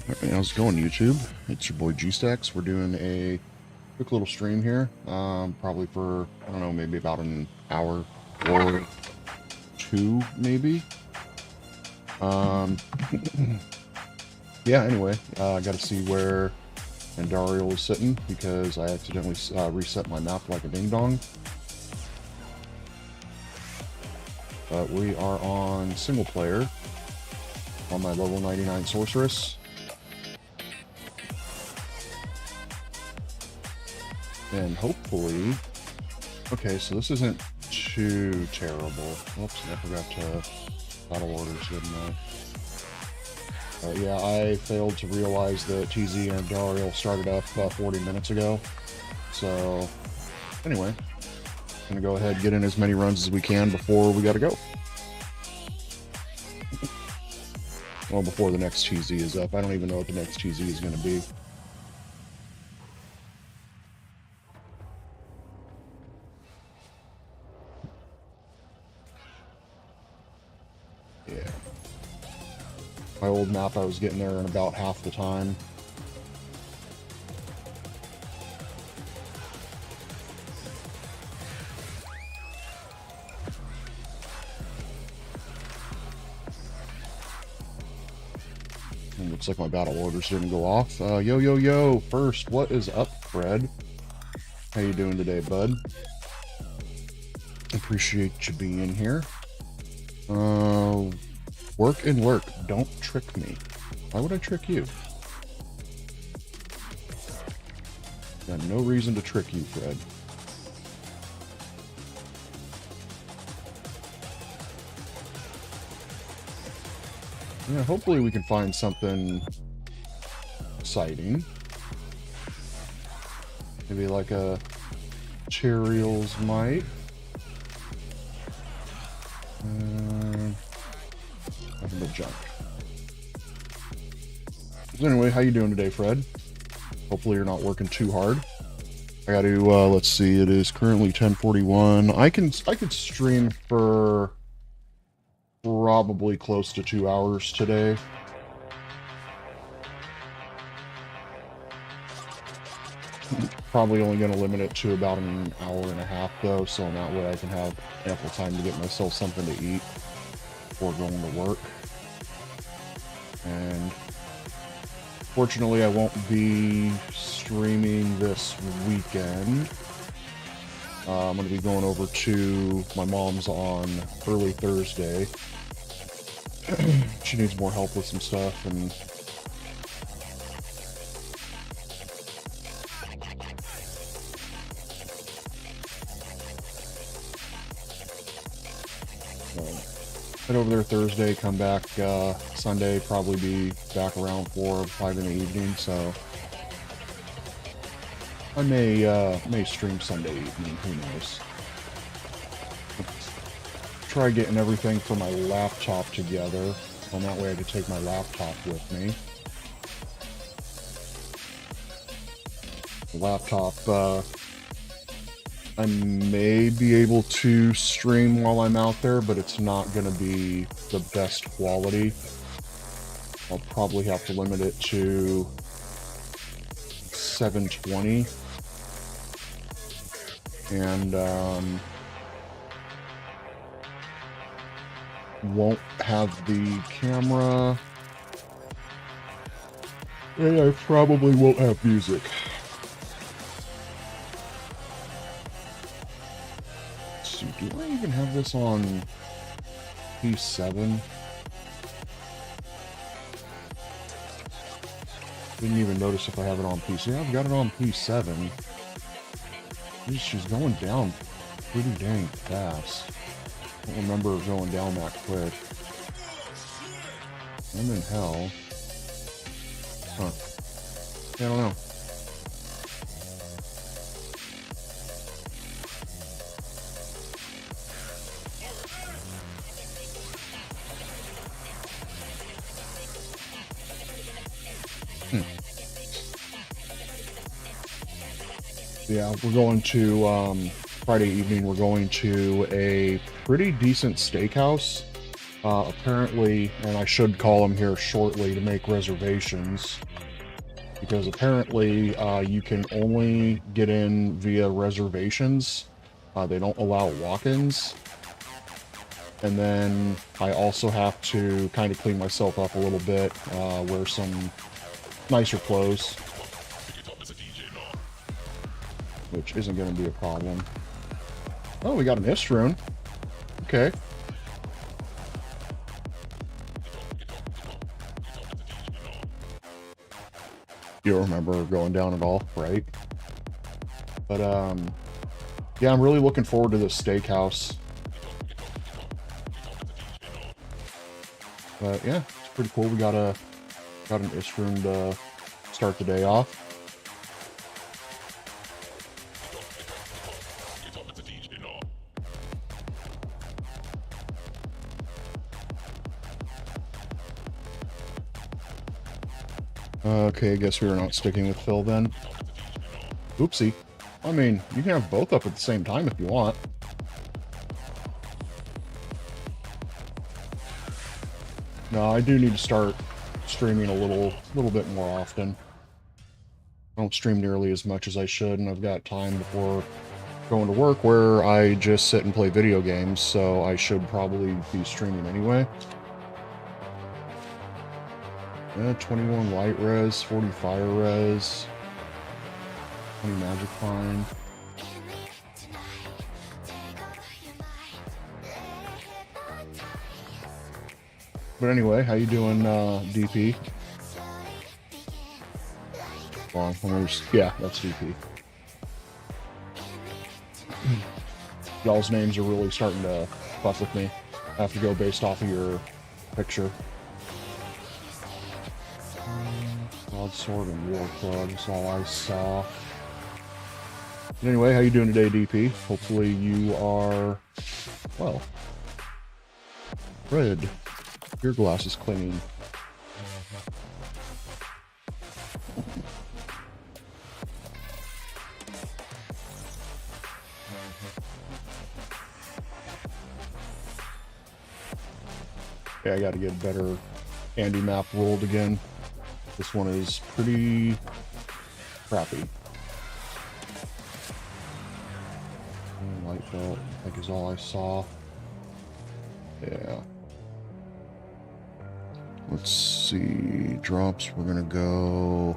Alright, how's it going, YouTube? It's your boy G-Stacks. We're doing a quick little stream here. Probably for, I don't know, maybe about an hour or two, maybe. Yeah, anyway, I gotta see where Andariel is sitting because I accidentally reset my map like a ding-dong. But we are on single player on my level 99 sorceress. And hopefully, okay, so this isn't too terrible. Oops, I forgot to battle orders, didn't I? Yeah, I failed to realize that TZ and Dariel started up 40 minutes ago. So, anyway, I'm gonna go ahead and get in as many runs as we can before we gotta go. Well, before the next TZ is up. I don't even know what the next TZ is gonna be. Yeah. My old map, I was getting there in about half the time. And looks like my battle orders didn't go off. Yo, first, what is up, Fred? How you doing today, bud? Appreciate you being here. Work and lurk. Don't trick me. Why would I trick you? Got no reason to trick you, Fred. Yeah, hopefully we can find something exciting. Maybe like a Tyreals might. Nothing but junk. So anyway, how you doing today, Fred? Hopefully you're not working too hard. I got to, let's see, it is currently 10:41. I could stream for probably close to 2 hours today. Probably only going to limit it to about an hour and a half, though, so in that way I can have ample time to get myself something to eat before going to work. And fortunately, I won't be streaming this weekend. I'm going to be going over to my mom's on early Thursday. She needs more help with some stuff, and head over there Thursday, come back Sunday, probably be back around 4 or 5 in the evening, so I may stream Sunday evening, who knows. Let's try getting everything for my laptop together, and that way I could take my laptop with me. The laptop, I may be able to stream while I'm out there, but it's not going to be the best quality. I'll probably have to limit it to 720. And won't have the camera. And I probably won't have music. Do I even have this on P7? Didn't even notice if I have it on PC. I've got it on P7. She's going down pretty dang fast. I don't remember her going down that quick. I'm in hell. Huh. I don't know. Yeah, we're going to, Friday evening, we're going to a pretty decent steakhouse. apparently, and I should call them here shortly to make reservations, because apparently you can only get in via reservations. They don't allow walk-ins. And then I also have to kind of clean myself up a little bit, wear some nicer clothes, which isn't going to be a problem. Oh, we got an Istrune. Okay. You don't remember going down at all, right? But, yeah, I'm really looking forward to this steakhouse. But, yeah, it's pretty cool. We got an Istrune to start the day off. Okay, I guess we were not sticking with Phil then. Oopsie. I mean, you can have both up at the same time if you want. No, I do need to start streaming a little bit more often. I don't stream nearly as much as I should, and I've got time before going to work where I just sit and play video games, so I should probably be streaming anyway. Yeah, 21 light res, 40 fire res, 20 magic fine. But anyway, how you doing, DP? Well, yeah, that's DP. Y'all's names are really starting to fuck with me. I have to go based off of your picture. Broadsword and War Club is all I saw. But anyway, how you doing today, DP? Hopefully you are, well, Fred, your glass is clean. Yeah, I gotta get a better Andy map rolled again. This one is pretty crappy. Light belt, I think is all I saw. Yeah. Let's see. Drops, we're gonna go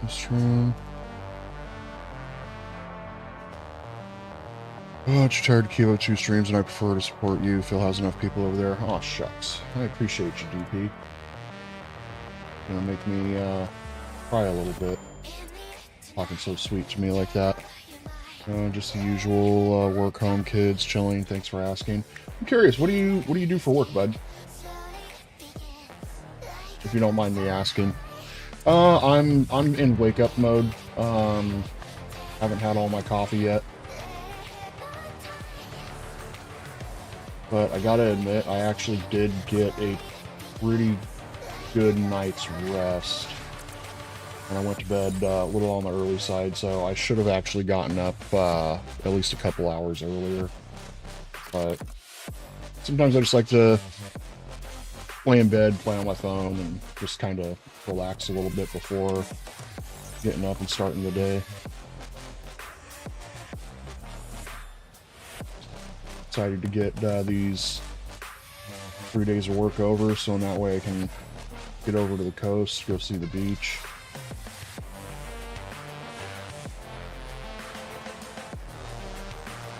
this room. Oh, it's tired to keep up 2 streams, and I prefer to support you. Phil has enough people over there. Oh, shucks. I appreciate you, DP. Gonna make me cry a little bit. Talking so sweet to me like that. Just the usual work, home, kids, chilling. Thanks for asking. I'm curious, what do you do for work, bud? If you don't mind me asking. I'm in wake up mode. Haven't had all my coffee yet. But I gotta admit, I actually did get a pretty good night's rest. And I went to bed a little on the early side, so I should have actually gotten up at least a couple hours earlier. But sometimes I just like to lay in bed, play on my phone, and just kind of relax a little bit before getting up and starting the day. Excited to get these 3 days of work over, so in that way I can get over to the coast, go see the beach.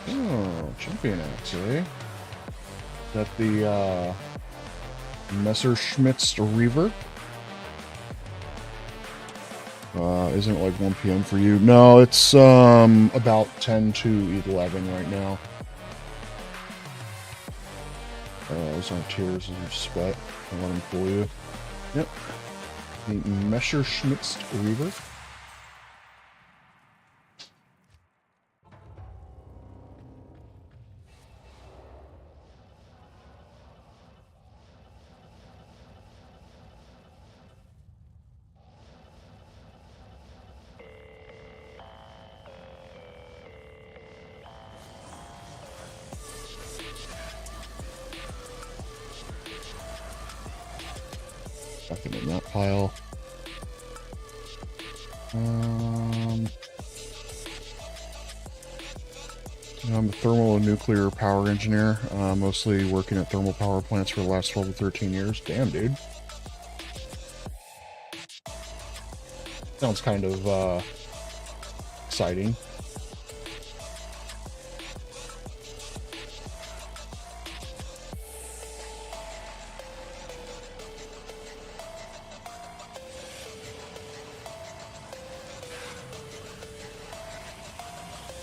Oh, champion axe, eh? Is that the Messerschmitt's Reaver? Isn't it like 1 p.m. for you? No, it's about 10 to 11 right now. Those aren't tears, those are sweat. I'll let him fool you. Yep. The Messerschmitt's Reaver. Nothing in that pile. I'm a thermal and nuclear power engineer, mostly working at thermal power plants for the last 12 to 13 years. Damn, dude. Sounds kind of exciting.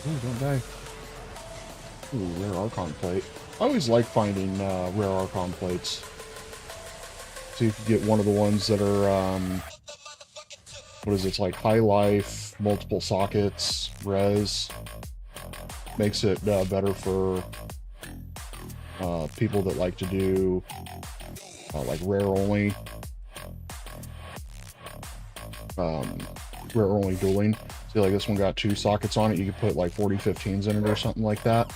Ooh, don't die. Ooh, rare Archon plate. I always like finding rare Archon plates. See if you get one of the ones that are, what is it? It's like high life, multiple sockets, res. Makes it better for people that like to do like rare only dueling. See, like this one got 2 sockets on it. You could put like 4015s in it or something like that.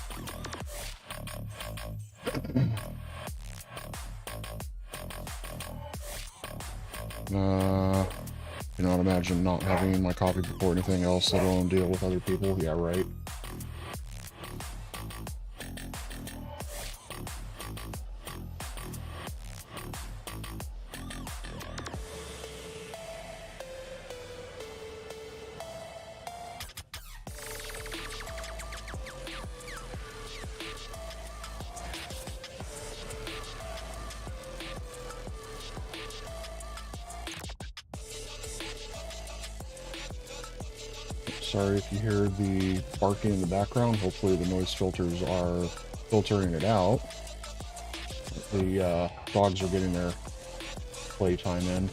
You know, I'd imagine not having my copy before anything else, let alone deal with other people. Yeah, right. Sorry if you hear the barking in the background. Hopefully the noise filters are filtering it out. The dogs are getting their playtime in.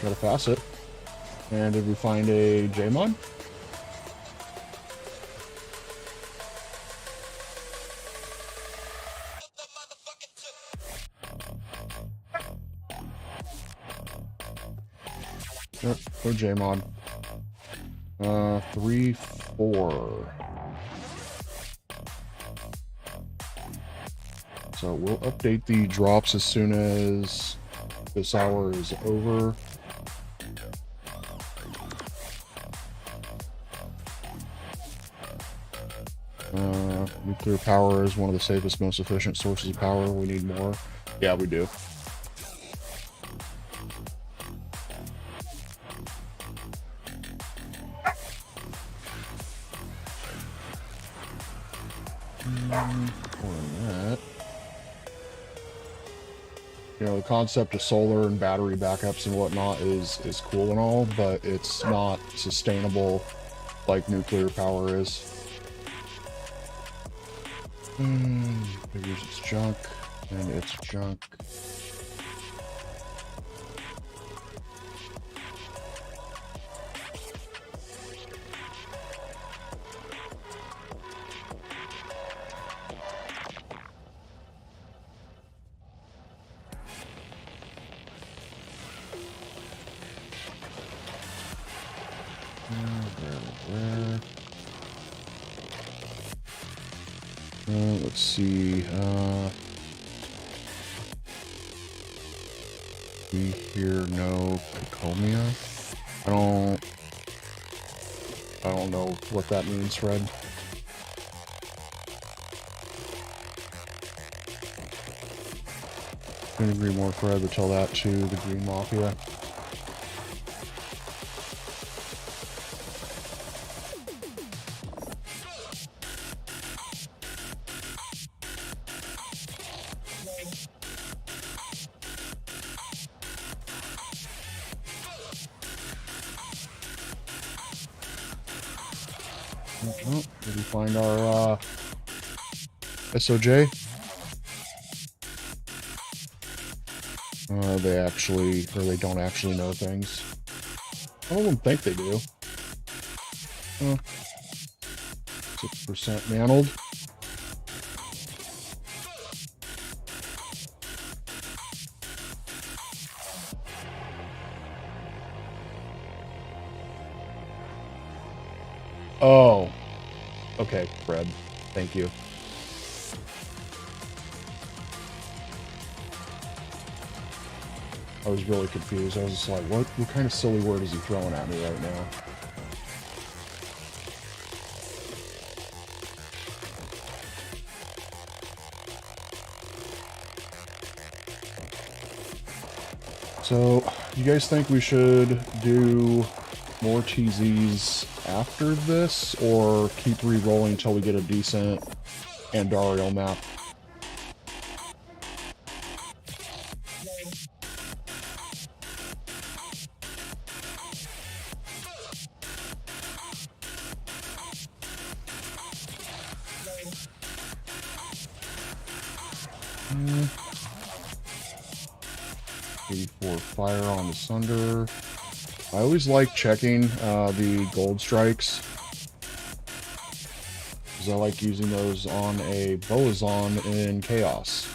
Got a facet. And did we find a J-mod? Nope, no J-mod. 3, 4. So we'll update the drops as soon as this hour is over. Nuclear power is one of the safest, most efficient sources of power. We need more. Yeah, we do. That. You know, the concept of solar and battery backups and whatnot is cool and all, but it's not sustainable like nuclear power is. Figures it's junk, and it's junk. Let's see. We hear no Picomia. I don't know what that means, Fred. Couldn't agree more, Fred, to tell that to the Green Mafia. Oh, did we find our SOJ? They actually, or they don't actually know things. I don't even think they do. 6% mantled. Oh, okay, Fred. Thank you. I was really confused. I was just like, what kind of silly word is he throwing at me right now? So, you guys think we should do more TZs after this, or keep re-rolling until we get a decent Andariel map? Hmm. 84 fire on the Sunder. I always like checking the gold strikes, because I like using those on a Boazon in Chaos.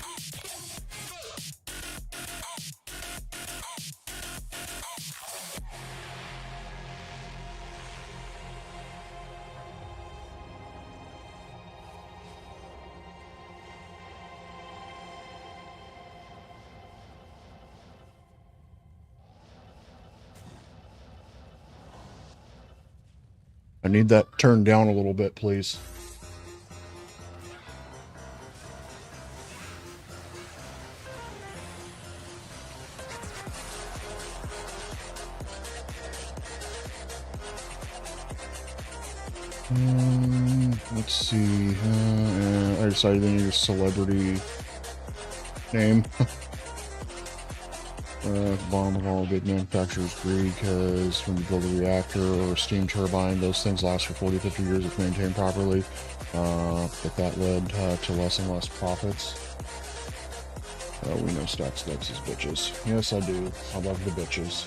I need that turned down a little bit, please. Let's see. I decided to need a celebrity name. Bottom of all big manufacturers agree, because when you build a reactor or a steam turbine, those things last for 40, 50 years if maintained properly. But that led to less and less profits. We know Stacks loves his bitches. Yes, I do. I love the bitches.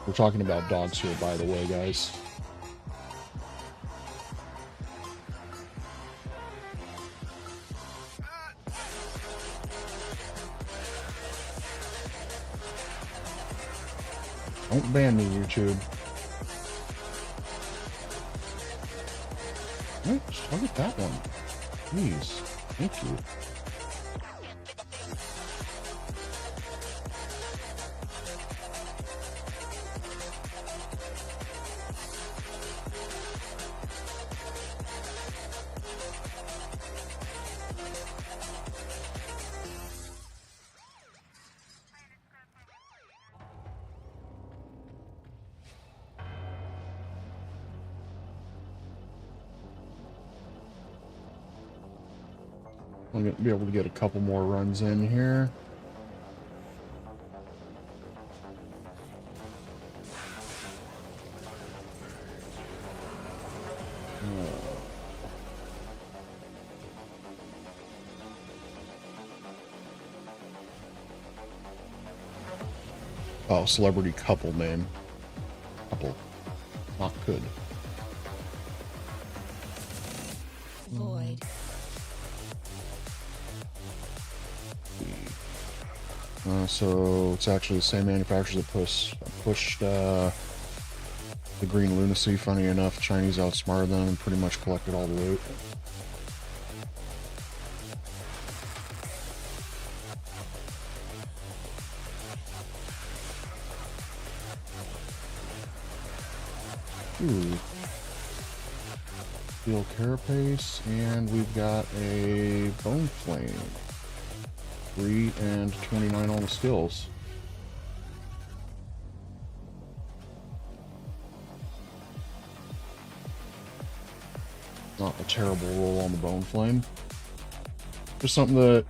We're talking about dogs here, by the way, guys. Don't ban me, YouTube. Oh, just target that one. Please. Thank you. I'm going to be able to get a couple more runs in here. Oh, celebrity couple name. Couple. Not good. Void. So it's actually the same manufacturers that pushed the Green Lunacy. Funny enough, Chinese outsmarted them and pretty much collected all the loot. Ooh. Steel Carapace, and we've got a Bone Flame. 3 and 29 on the skills. Not a terrible roll on the Bone Flame. Just something that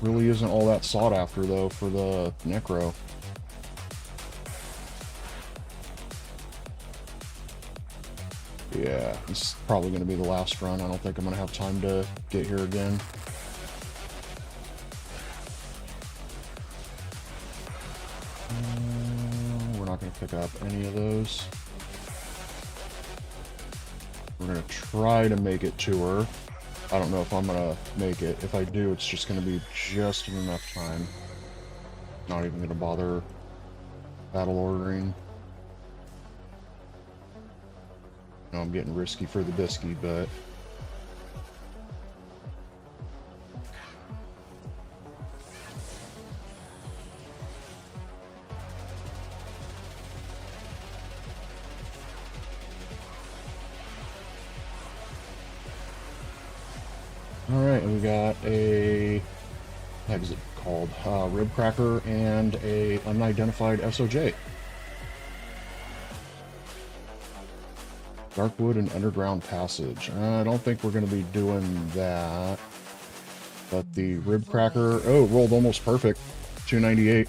really isn't all that sought after, though, for the Necro. Yeah, it's probably going to be the last run. I don't think I'm going to have time to get here again. We're not going to pick up any of those. We're going to try to make it to her. I don't know if I'm going to make it. If I do, it's just going to be just enough time. Not even going to bother battle ordering. No, I'm getting risky for the bisky, but... Alright, and we got a... What is it called? Rib cracker and a unidentified SOJ. Darkwood and Underground Passage. I don't think we're going to be doing that. But the rib cracker... Oh, rolled almost perfect. 298.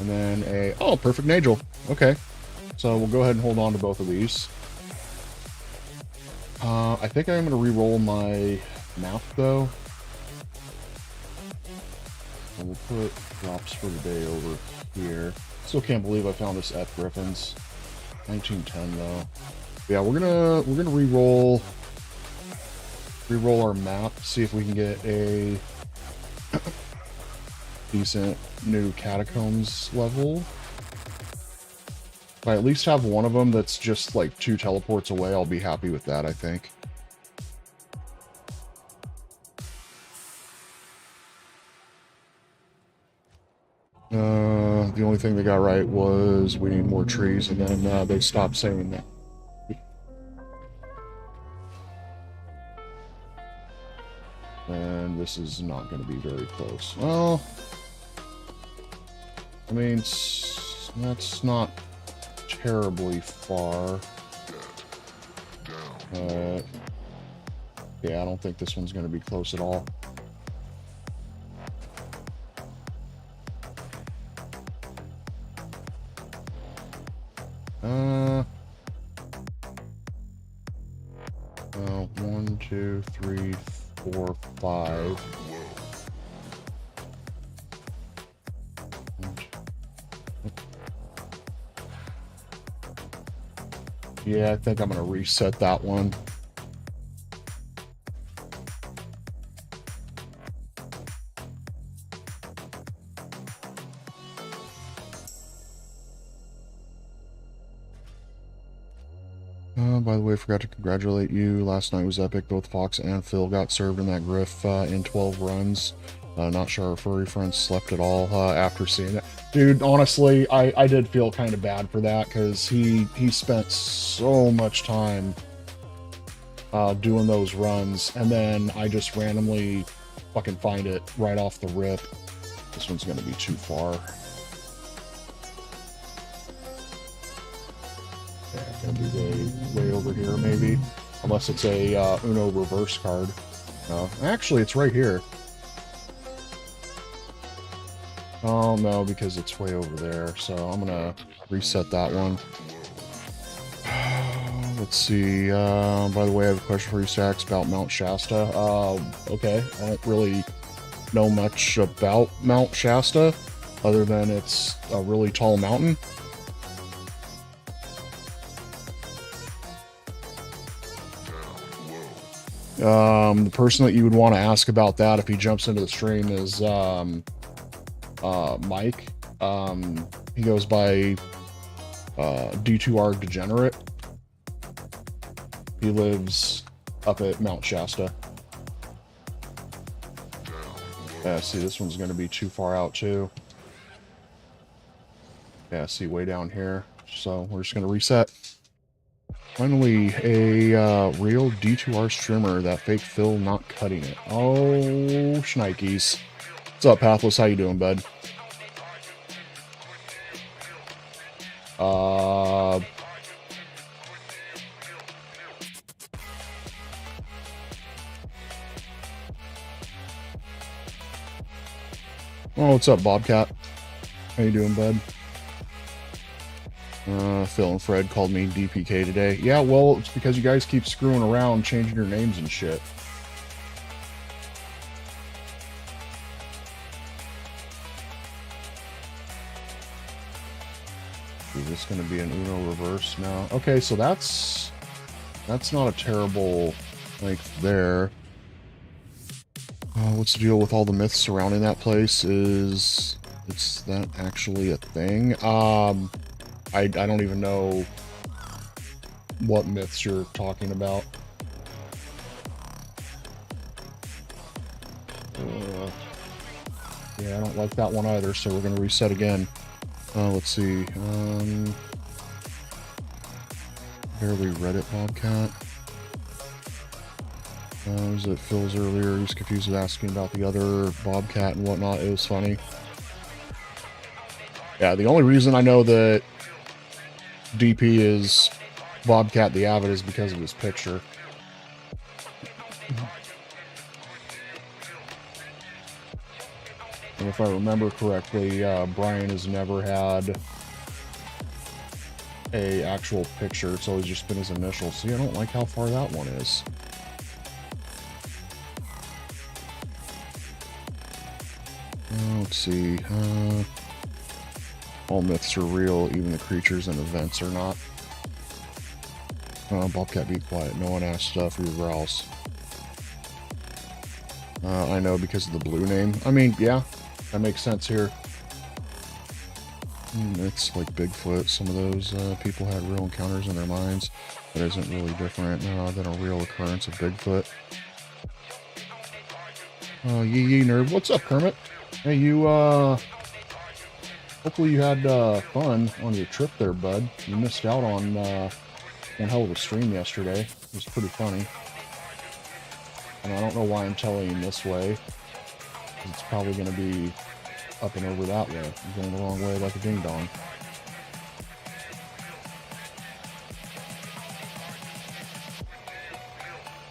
And then a... Oh, perfect Nagel. Okay. So we'll go ahead and hold on to both of these. I think I'm going to re-roll my map, though. And we'll put drops for the day over here. Still can't believe I found this F Griffins. 1910 though. Yeah, we're gonna re-roll our map, see if we can get a decent new catacombs level. If I at least have one of them that's just like 2 teleports away, I'll be happy with that, I think. The only thing they got right was we need more trees, and then they stopped saying that. And this is not going to be very close. Well, I mean, that's not terribly far. Yeah, I don't think this one's going to be close at all. Well, 1, 2, 3, 4, 5. Yeah, I think I'm going to reset that one. By the way, I forgot to congratulate you. Last night was epic. Both Fox and Phil got served in that griff in 12 runs. Not sure our furry friends slept at all after seeing it. Dude, honestly, I did feel kind of bad for that, because he spent so much time doing those runs, and then I just randomly fucking find it right off the rip. This one's going to be too far. Yeah, gonna be way over here, maybe. Unless it's a Uno reverse card. No, actually, it's right here. Oh, no, because it's way over there. So I'm gonna reset that one. Let's see. By the way, I have a question for you, Sax, about Mount Shasta. Okay, I don't really know much about Mount Shasta, other than it's a really tall mountain. The person that you would want to ask about that if he jumps into the stream is Mike. He goes by D2R Degenerate. He lives up at Mount Shasta. Yeah, see, this one's going to be too far out too. Yeah, see, way down here. So we're just going to reset. Finally, a real D2R streamer. That fake Phil not cutting it. Oh, shnikes. What's up, Pathless? How you doing, bud? Oh, what's up, Bobcat? How you doing, bud? Phil and Fred called me DPK today. Yeah, well, it's because you guys keep screwing around, changing your names and shit. Is this going to be an Uno reverse now? Okay, so that's not a terrible length there. What's the deal with all the myths surrounding that place? Is Is that actually a thing? I don't even know what myths you're talking about. Yeah, I don't like that one either, so we're going to reset again. Let's see. Barely read it, Bobcat. Was it Phil's earlier? He was confused with asking about the other Bobcat and whatnot. It was funny. Yeah, the only reason I know that DP is Bobcat the Avid is because of his picture. And if I remember correctly, Brian has never had a actual picture. It's always just been his initials. See, I don't like how far that one is. Let's see. All myths are real, even the creatures and events are not. Bobcat, be quiet. No one asked for your growls. I know because of the blue name. I mean, yeah, that makes sense here. It's like Bigfoot. Some of those people had real encounters in their minds. That isn't really different than a real occurrence of Bigfoot. Yee nerd. What's up, Kermit? Hey, you, hopefully you had fun on your trip there, bud. You missed out on one hell of a stream yesterday. It was pretty funny. And I don't know why I'm telling you this way. It's probably going to be up and over that way. I'm going the wrong way like a ding-dong.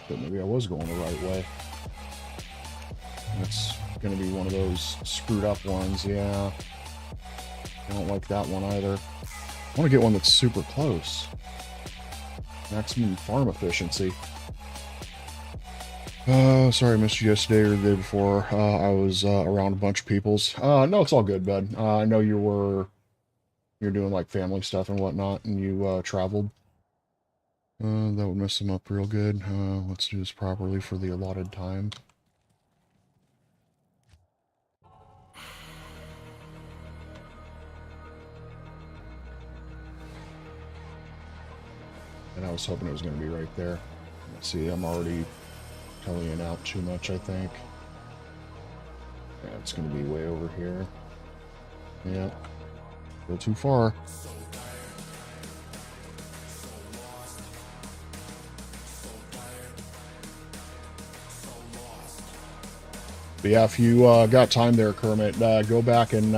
But maybe I was going the right way. It's going to be one of those screwed up ones, yeah. I don't like that one either. I want to get one that's super close. Maximum farm efficiency. Sorry I missed you yesterday or the day before. I was around a bunch of people's. No, it's all good, bud. I know you're doing like family stuff and whatnot, and you traveled. That would mess them up real good. Let's do this properly for the allotted time. And I was hoping it was going to be right there. Let's see, I'm already telling out too much, I think. Yeah, it's going to be way over here. Yeah, go too far. But yeah, if you got time there, Kermit, go back and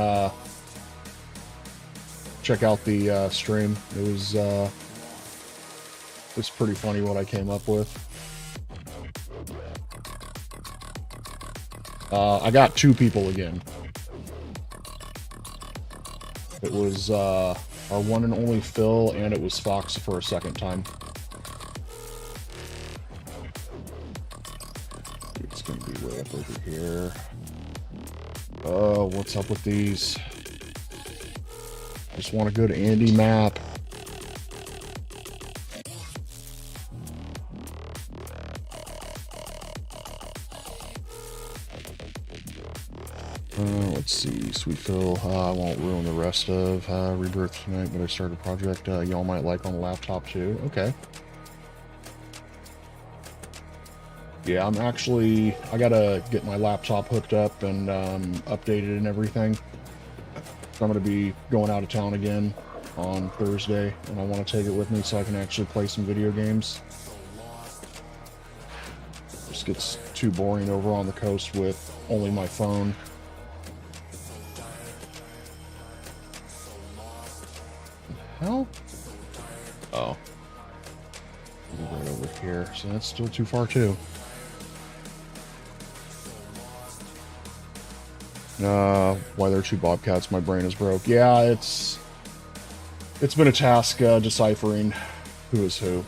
check out the stream. It's pretty funny what I came up with. I got 2 people again. It was our one and only Phil, and it was Fox for a second time. It's gonna be way up over here. Oh, what's up with these? Just want a good Andy map. Let's see, Sweet Phil. I won't ruin the rest of Rebirth tonight, but I started a project y'all might like on the laptop too. Okay. Yeah, I gotta get my laptop hooked up and updated and everything. So I'm gonna be going out of town again on Thursday, and I want to take it with me so I can actually play some video games. Just gets too boring over on the coast with only my phone. Hell? Oh. Right over here. So that's still too far too. Why there are 2 Bobcats? My brain is broke. Yeah, it's been a task deciphering who is who.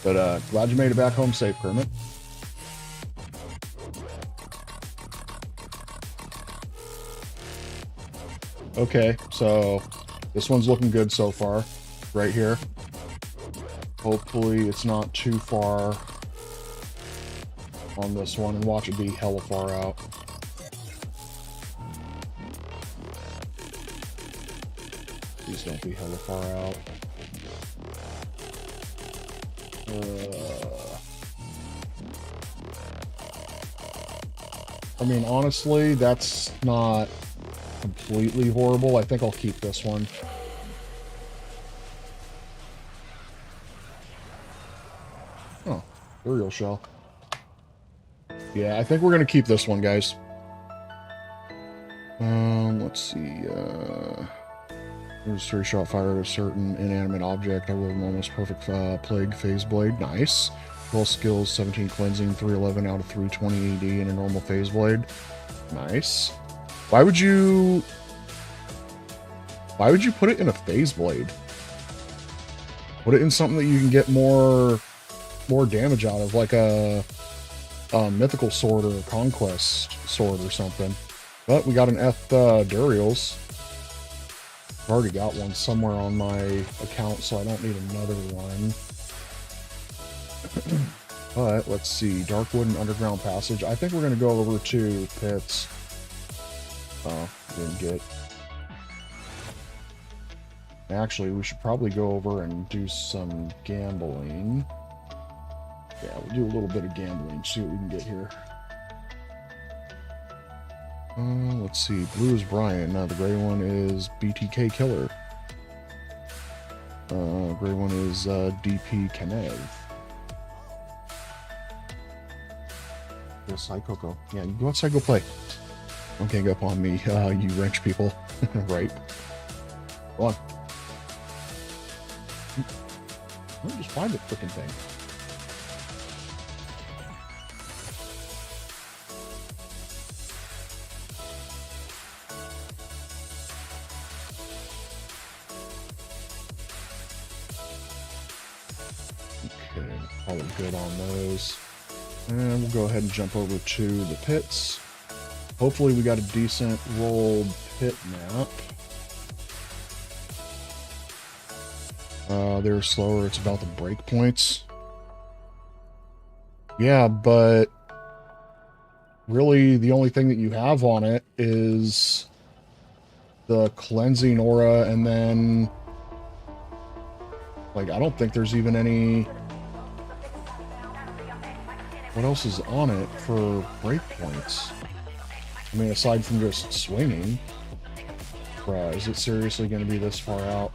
But glad you made it back home safe, Kermit. Okay, so this one's looking good so far, right here. Hopefully it's not too far on this one and watch it be hella far out. Please don't be hella far out. I mean, honestly, that's not completely horrible. I think I'll keep this one. Oh, Tyreal shell. Yeah, I think we're going to keep this one, guys. Let's see. There's 3-shot fire at a certain inanimate object. I will have an almost perfect plague phase blade. Nice. 12 skills, 17 cleansing, 311 out of 320 AD in a normal phase blade. Nice. Why would you put it in a phase blade? Put it in something that you can get more damage out of, like a mythical sword or a conquest sword or something. But we got an Tyreals. I've already got one somewhere on my account, so I don't need another one. But let's see, Darkwood and Underground Passage. I think we're going to go over to Pits. Oh, didn't get. Actually, we should probably go over and do some gambling. Yeah, we'll do a little bit of gambling, see what we can get here. Let's see. Blue is Brian. The gray one is BTK Killer. Gray one is DP Kanev. Go outside, Coco. Yeah, you go outside, go play. Don't gang up on me, you wrench people. Right. Go on. Just find the frickin' thing. Okay, probably good on those. And we'll go ahead and jump over to the pits. Hopefully we got a decent rolled pit map. They're slower. It's about the breakpoints. Yeah, but really the only thing that you have on it is the cleansing aura, and then like I don't think there's even any. What else is on it for breakpoints? I mean, aside from just swinging. Bruh, is it seriously going to be this far out?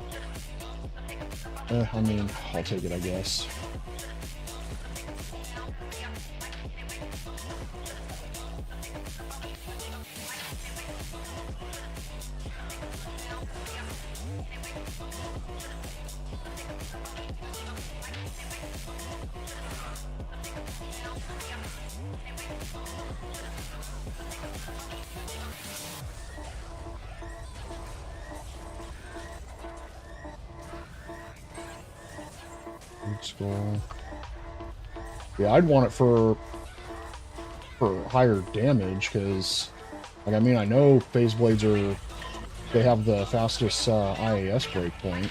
I mean, I'll take it, I guess. Yeah, I'd want it for higher damage, because, like, I mean, I know phase blades they have the fastest IAS breakpoint.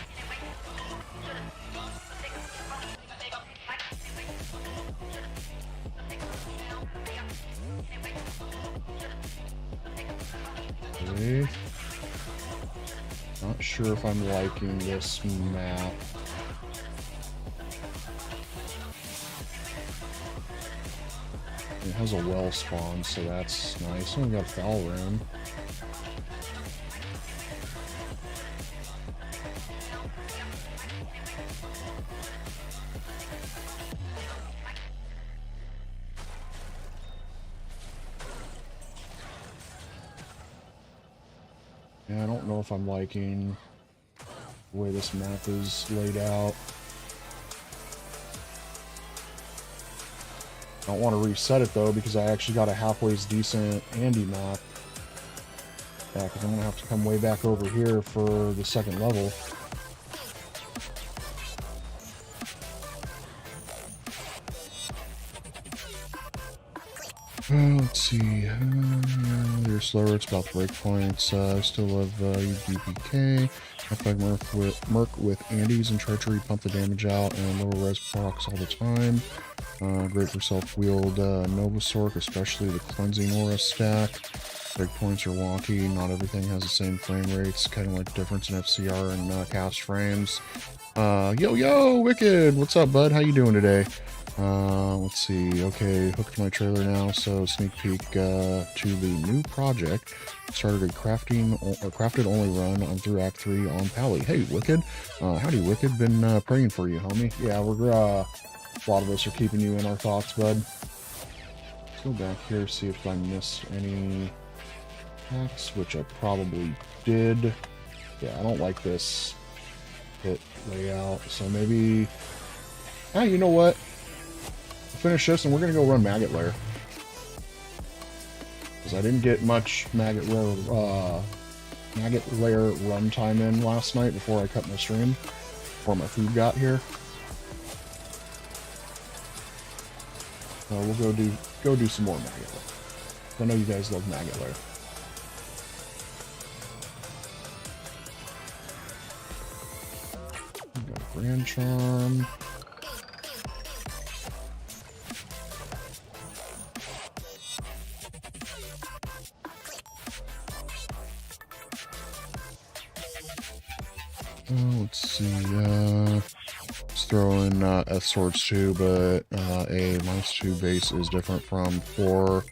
Okay. Not sure if I'm liking this map. It has a well spawn, so that's nice. Oh, we got a foul room. Yeah, I don't know if I'm liking the way this map is laid out. I don't want to reset it though, because I actually got a halfway's decent handy map. Yeah, because I'm going to have to come way back over here for the second level. Let's see. You're slower. It's about breakpoints. I still love UDPK. F5 Merc with Andes and Treachery. Pump the damage out and lower res procs all the time. Great for self-wheeled Novasork, especially the cleansing aura stack. Breakpoints are wonky. Not everything has the same frame rates. Kind of like difference in FCR and cast frames. Yo, Wicked! What's up, bud? How you doing today? Let's see. Okay, hooked my trailer now, so sneak peek to the new project. Started a crafted only run. I'm through Act 3 on Pally. Hey, Wicked. Howdy, Wicked. Been praying for you, homie. Yeah, we're a lot of us are keeping you in our thoughts, bud. Let's go back here, see if I missed any hacks, which I probably did. Yeah, I don't like this hit layout, so maybe... Ah, you know what? We'll finish this and we're going to go run Maggot Lair. Because I didn't get much Maggot Lair run time in last night before I cut my stream, before my food got here. So we'll go do some more Maggot Lair. I know you guys love Maggot Lair. We got Grand Charm. Let's see, let's throw in F Swords too, but a -2 base is different from a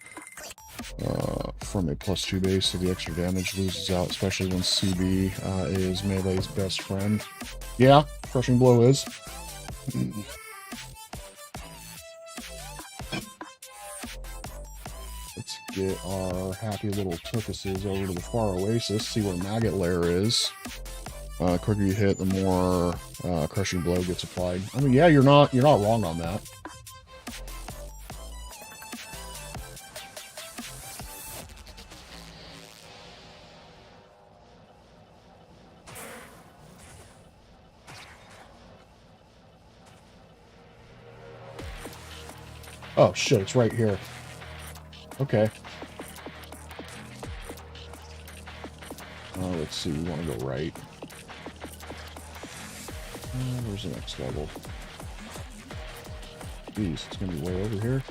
+2 base, so the extra damage loses out, especially when CB is Melee's best friend. Yeah, Crushing Blow is. Let's get our happy little tookuses over to the far oasis, see where Maggot Lair is. Quicker you hit, the more Crushing Blow gets applied. I mean, yeah, you're not wrong on that. Oh shit, it's right here. Okay. Let's see, we want to go right. Where's the next level? Jeez, it's gonna be way over here.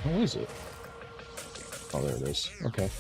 How is it? Oh, there it is. Okay.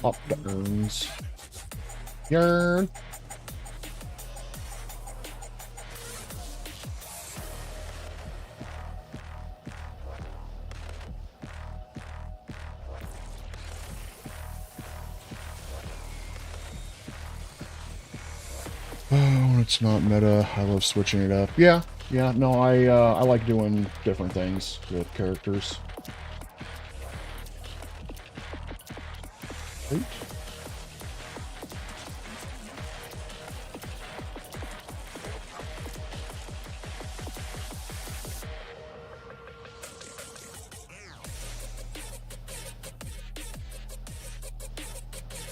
Pop the urns. Yarn. Oh, it's not meta. I love switching it up. Yeah, no, I like doing different things with characters. Right.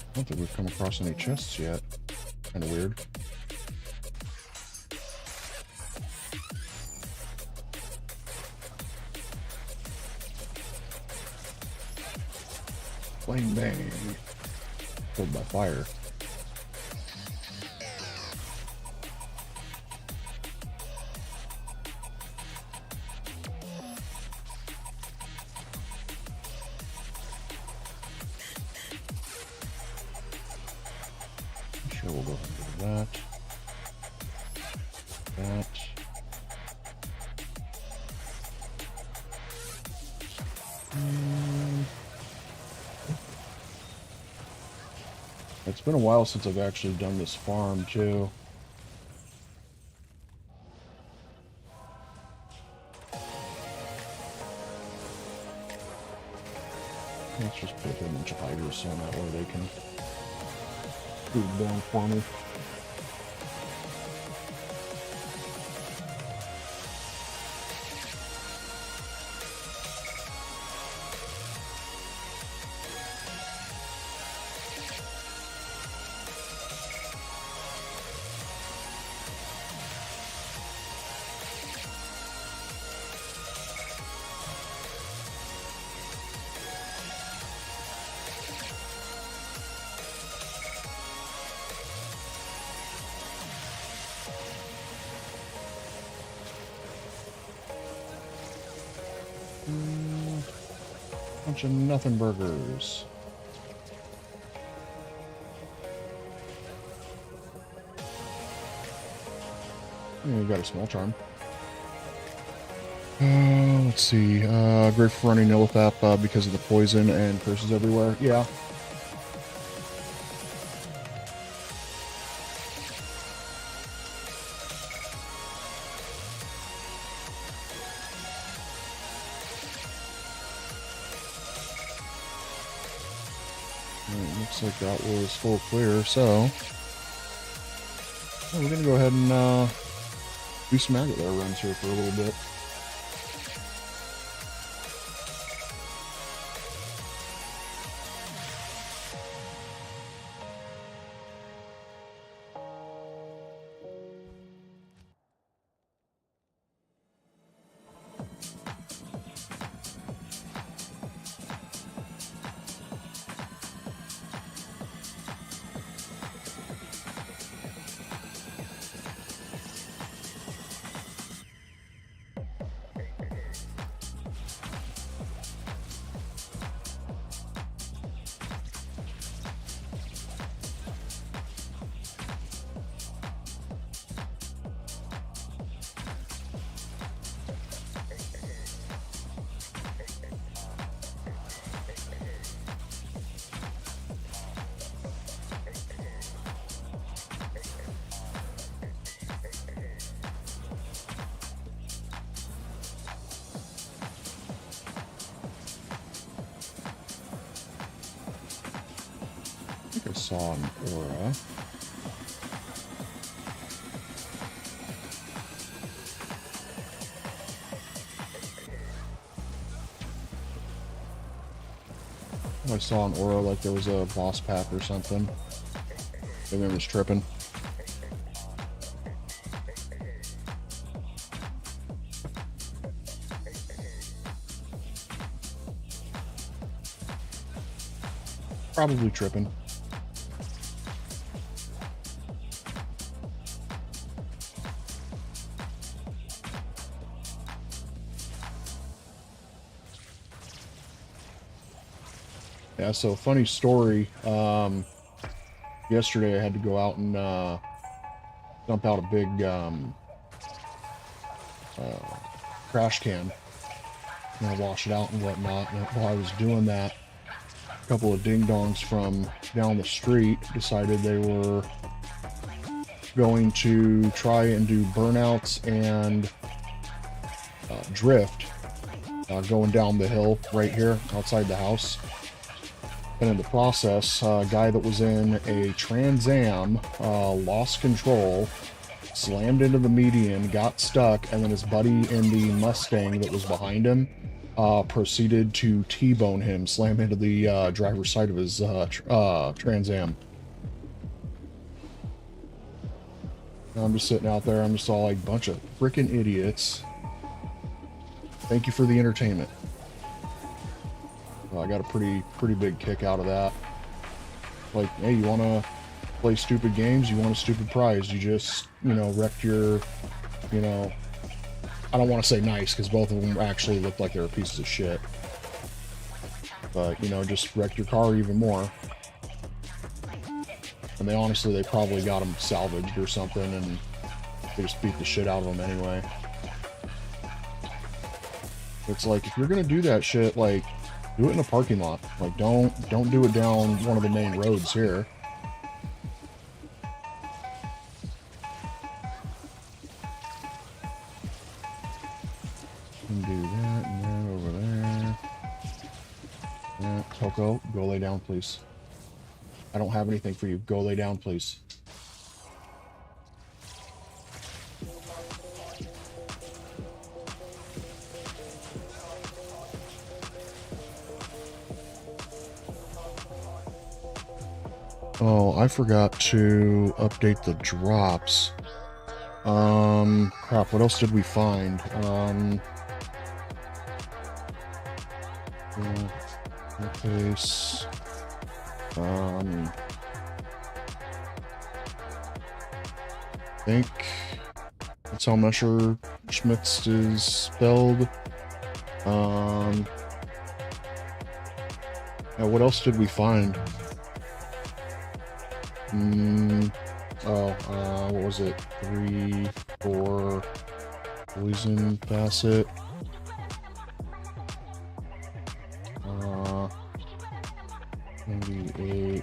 I don't think we've come across any chests yet. Kind of weird. Flame bang. Killed by fire. Sure, we'll go ahead and do that. That. It's been a while since I've actually done this farm, too. Let's Let's just put a bunch of hydras on that way they can food down for me. Bunch of nothing burgers. We got a small charm. Let's see. Great for running Nilithap because of the poison and curses everywhere. Yeah. Looks like that was full clear, so we're gonna go ahead and do some maggot lair runs here for a little bit. I think I saw an aura. I saw an aura like there was a boss pack or something. Maybe I was tripping. Probably tripping. Yeah, so funny story. Yesterday I had to go out and dump out a big trash can. And I wash it out and whatnot. And while I was doing that, a couple of ding-dongs from down the street decided they were going to try and do burnouts and drift going down the hill right here outside the house. And in the process, a guy that was in a Trans Am lost control, slammed into the median, got stuck, and then his buddy in the Mustang that was behind him proceeded to T-bone him, slam into the driver's side of his Trans Am. I'm just sitting out there, I'm just all like, bunch of freaking idiots. Thank you for the entertainment. I got a pretty big kick out of that. Like, hey, you want to play stupid games? You want a stupid prize? You just, you know, wrecked your, you know, I don't want to say nice because both of them actually looked like they were pieces of shit. But, you know, just wrecked your car even more. And they probably got them salvaged or something, and they just beat the shit out of them anyway. It's like, if you're gonna do that shit, like, do it in a parking lot. Like, don't do it down one of the main roads here. And do that, and that over there. That. Coco, go lay down, please. I don't have anything for you. Go lay down, please. Oh, I forgot to update the drops. Crap, what else did we find? Case. I think that's how Messerschmitt is spelled. Now what else did we find? What was it? 3, 4, poison facet. 98.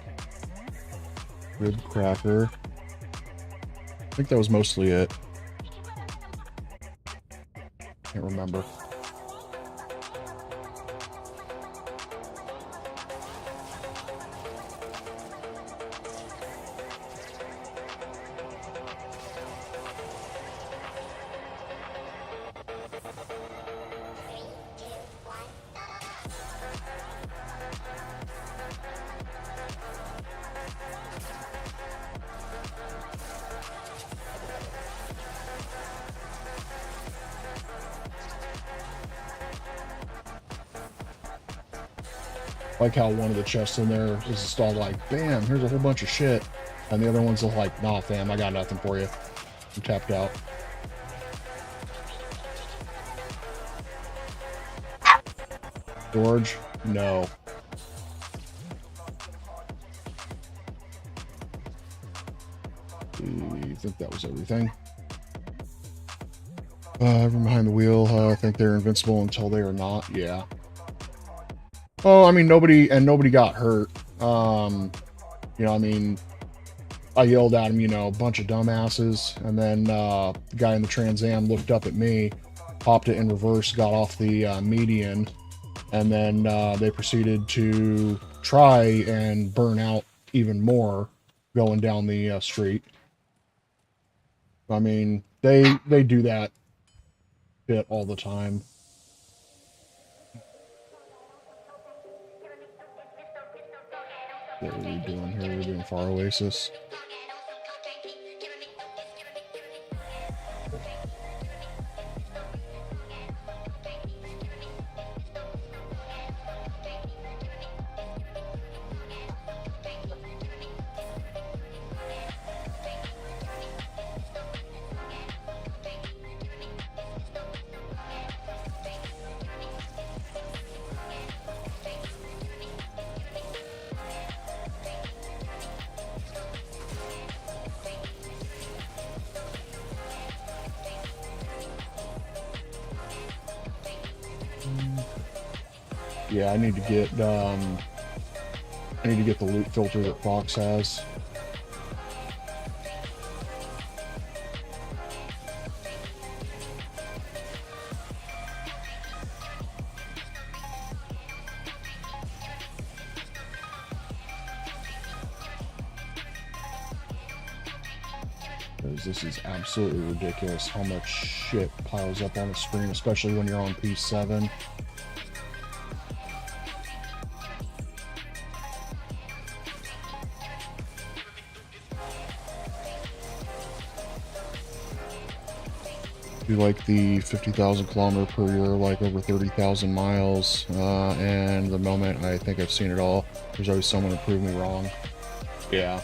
Rib cracker. I think that was mostly it. Can't remember. Like how one of the chests in there is just all like, bam, here's a whole bunch of shit. And the other ones are like, nah, fam, I got nothing for you. I'm tapped out. George? No. I think that was everything. Everyone behind the wheel, I think they're invincible until they are not. Yeah. Oh, I mean, nobody got hurt. You know, I mean, I yelled at him, you know, a bunch of dumbasses, and then the guy in the Trans Am looked up at me, popped it in reverse, got off the median, and then they proceeded to try and burn out even more going down the street. I mean, they do that shit all the time. What are we doing here? We're doing Far Oasis. Yeah, I need to get the loot filter that Fox has. Because this is absolutely ridiculous how much shit piles up on the screen, especially when you're on P7. Do like the 50,000 kilometer per year, like over 30,000 miles, and the moment I think I've seen it all, there's always someone to prove me wrong. Yeah.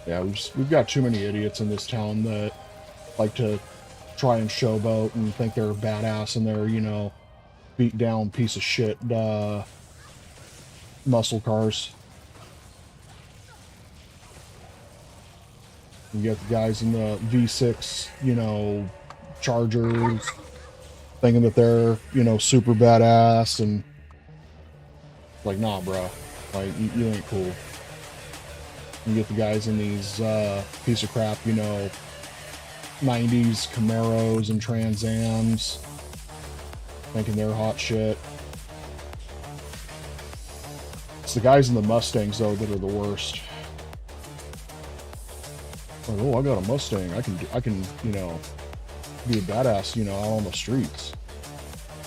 Yeah, we've got too many idiots in this town that like to try and showboat and think they're badass and they're, you know, beat down piece of shit muscle cars. You get the guys in the V6, you know, Chargers, thinking that they're, you know, super badass, and like, nah, bro, like, you ain't cool. You get the guys in these piece of crap, you know, 90s Camaros and Trans Ams, thinking they're hot shit. It's the guys in the Mustangs, though, that are the worst. Like, oh, I got a Mustang. I can, you know, be a badass, you know, out on the streets.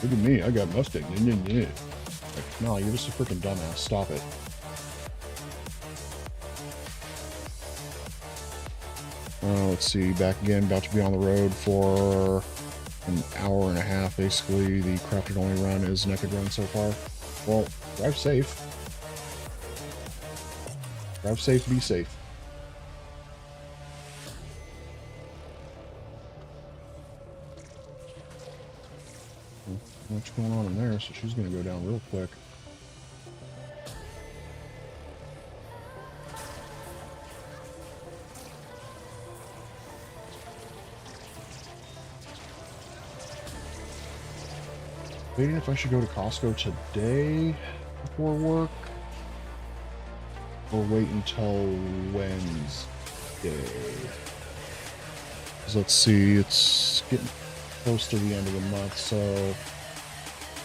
Look at me, I got a Mustang. Like, no, you're just a freaking dumbass. Stop it. Let's see, back again, about to be on the road for an hour and a half, basically. The crafted only run is naked run so far. Well, drive safe. Drive safe, be safe. What's going on in there? So she's going to go down real quick. Debating if I should go to Costco today before work or wait until Wednesday. 'Cause let's see, it's getting close to the end of the month, so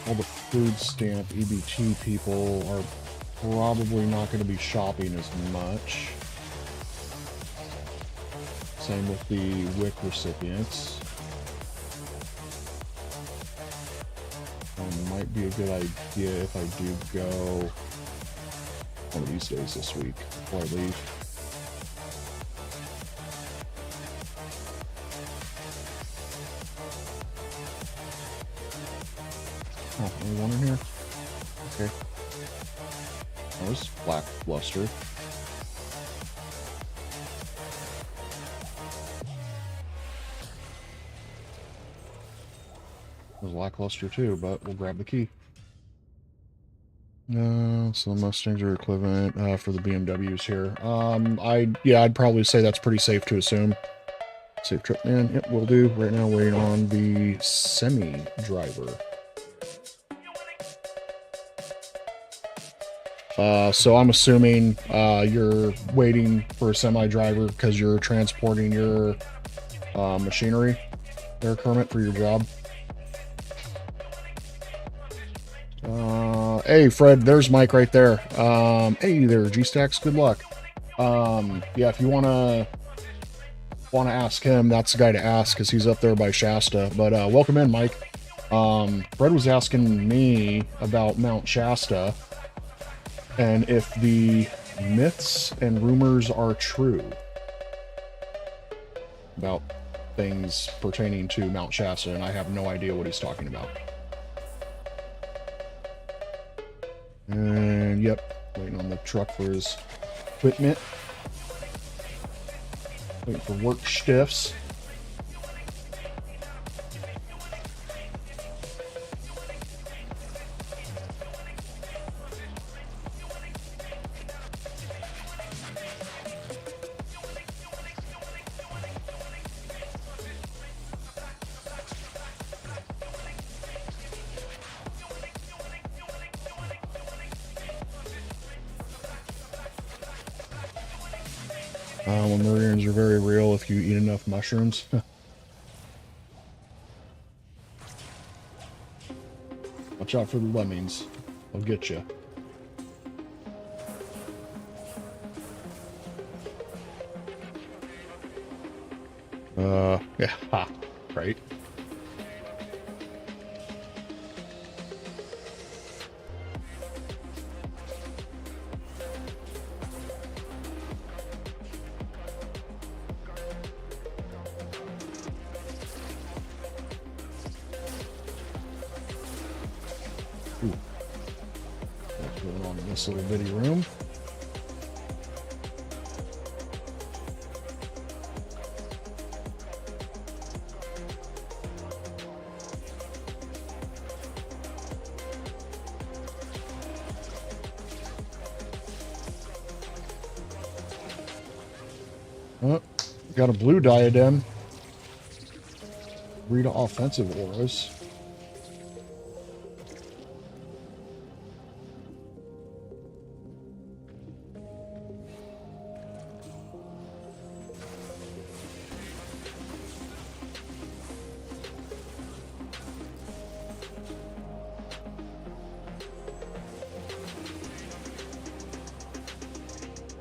all the food stamp EBT people are probably not going to be shopping as much. Same with the WIC recipients. Might be a good idea if I do go one of these days this week before I leave. Oh, only one in here? Okay. Oh, this is black luster. There's lackluster too, but we'll grab the key. No, so the Mustangs are equivalent for the BMWs here. I'd probably say that's pretty safe to assume. Safe trip, man. Yep, will do. Right now, waiting on the semi-driver. So I'm assuming you're waiting for a semi-driver because you're transporting your machinery there, Kermit, for your job. Hey, Fred, there's Mike right there. Hey there, G-Stacks, good luck. Yeah, if you wanna ask him, that's the guy to ask because he's up there by Shasta. But welcome in, Mike. Fred was asking me about Mount Shasta and if the myths and rumors are true about things pertaining to Mount Shasta, and I have no idea what he's talking about. And yep, waiting on the truck for his equipment. Waiting for work stiffs. Lemurians are very real if you eat enough mushrooms. Watch out for the lemmings. They'll get you. Yeah, ha, right. What's going on in this little bitty room? Oh, got a blue diadem. Rita offensive auras.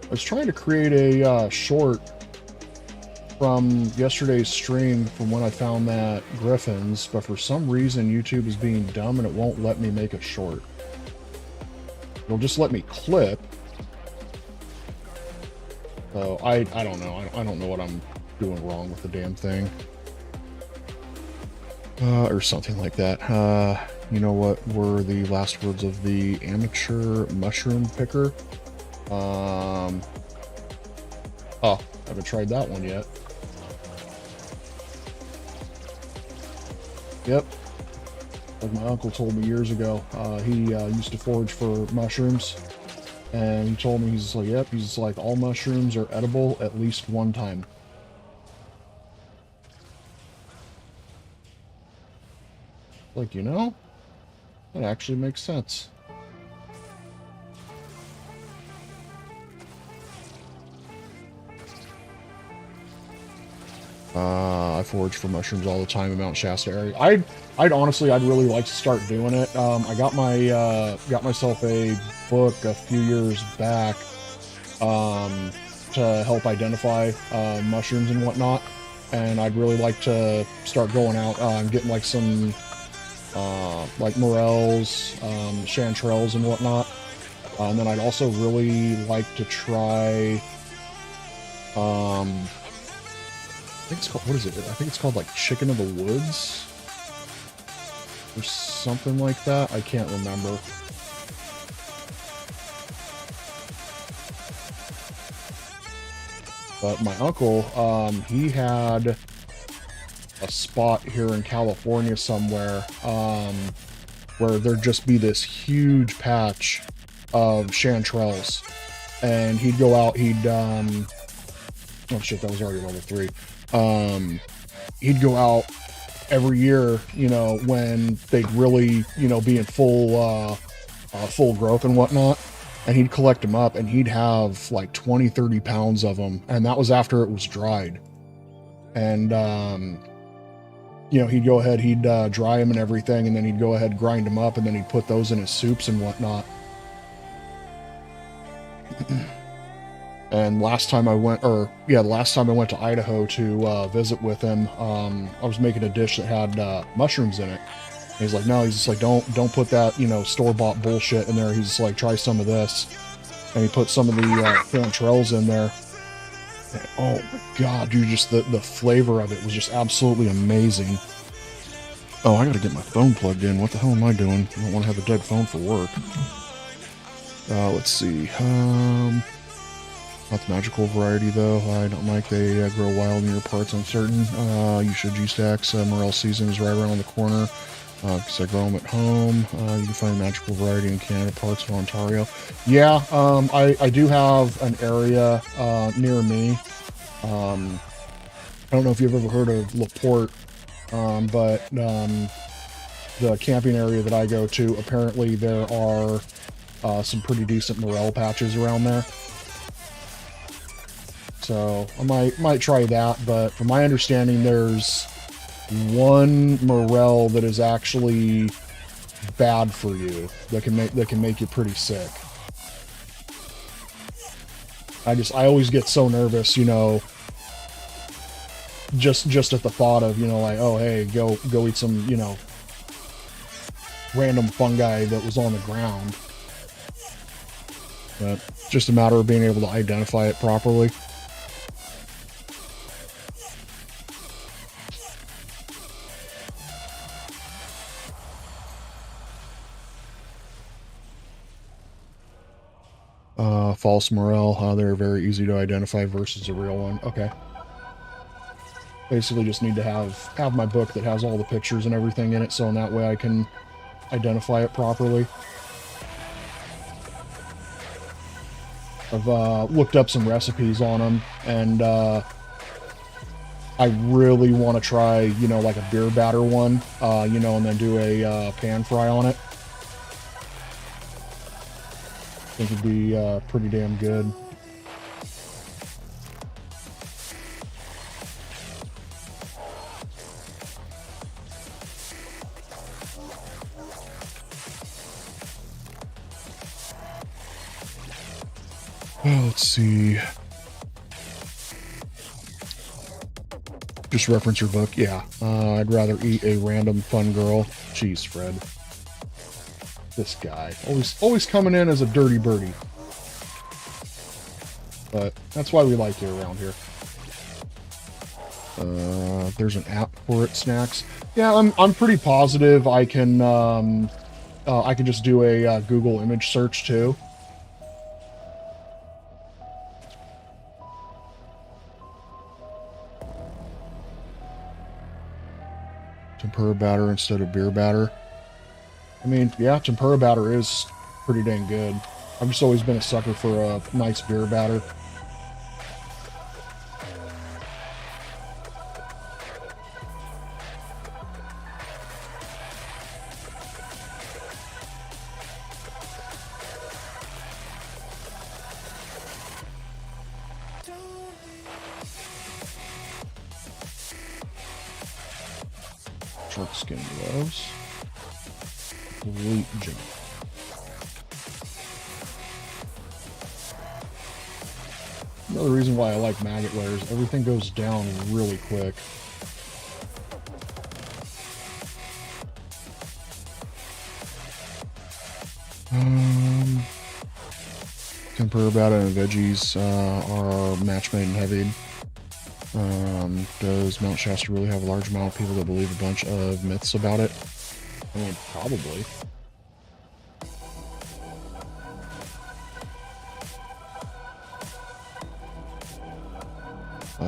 I was trying to create a short from yesterday's stream from when I found that Griffins, but for some reason YouTube is being dumb and it won't let me make a short. It'll just let me clip. So I don't know. I don't know what I'm doing wrong with the damn thing. Or something like that. You know what were the last words of the amateur mushroom picker? Oh, haven't tried that one yet. Yep. Like my uncle told me years ago, he used to forage for mushrooms, and he told me, he's like, yep, he's like, all mushrooms are edible at least one time. Like, you know, that actually makes sense. I forage for mushrooms all the time in Mount Shasta area. I'd honestly, I'd really like to start doing it. I got myself a book a few years back, to help identify, mushrooms and whatnot. And I'd really like to start going out, and getting like some, like morels, chanterelles and whatnot. And then I'd also really like to try, I think it's called, what is it? I think it's called like Chicken of the Woods or something like that. I can't remember. But my uncle, he had a spot here in California somewhere, where there'd just be this huge patch of chanterelles. And he'd go out, oh shit, that was already level 3. He'd go out every year, you know, when they'd really, you know, be in full growth and whatnot, and he'd collect them up, and he'd have like 20-30 pounds of them, and that was after it was dried. And you know, he'd go ahead, he'd dry them and everything, and then he'd go ahead, grind them up, and then he'd put those in his soups and whatnot. And last time I went to Idaho to visit with him, I was making a dish that had mushrooms in it. And he's like, no, he's just like, don't put that, you know, store-bought bullshit in there. He's just like, try some of this. And he put some of the chanterelles in there. And, oh my god, dude, just the flavor of it was just absolutely amazing. Oh, I gotta get my phone plugged in. What the hell am I doing? I don't want to have a dead phone for work. Let's see. Not the magical variety, though. I don't like they grow wild in your parts uncertain. You should G-Stacks. Morel season is right around the corner. Because I grow them at home. You can find magical variety in Canada, parts of Ontario. Yeah, I do have an area near me. I don't know if you've ever heard of LaPorte, but the camping area that I go to, apparently there are some pretty decent morel patches around there. So I might try that, but from my understanding, there's one morel that is actually bad for you, that can make you pretty sick. I always get so nervous, you know, just at the thought of, you know, like, oh hey, go eat some, you know, random fungi that was on the ground. But it's just a matter of being able to identify it properly. False morel, they're very easy to identify versus a real one. Okay. Basically just need to have my book that has all the pictures and everything in it, so in that way I can identify it properly. I've looked up some recipes on them, and I really want to try, you know, like a beer batter one, you know, and then do a pan fry on it. I think it'd be pretty damn good. Well, let's see. Just reference your book. Yeah. I'd rather eat a random fun girl. Jeez, Fred. This guy. Always coming in as a dirty birdie. But that's why we like you around here. There's an app for it, Snacks. Yeah, I'm pretty positive I can just do a Google image search too. Tempura batter instead of beer batter. I mean, yeah, tempura batter is pretty dang good. I've just always been a sucker for a nice beer batter. Shark skin gloves. Complete jig. Another reason why I like maggot layers, everything goes down really quick. Tempura batter and veggies are match made and heavy. Does Mount Shasta really have a large amount of people that believe a bunch of myths about it? I mean, probably.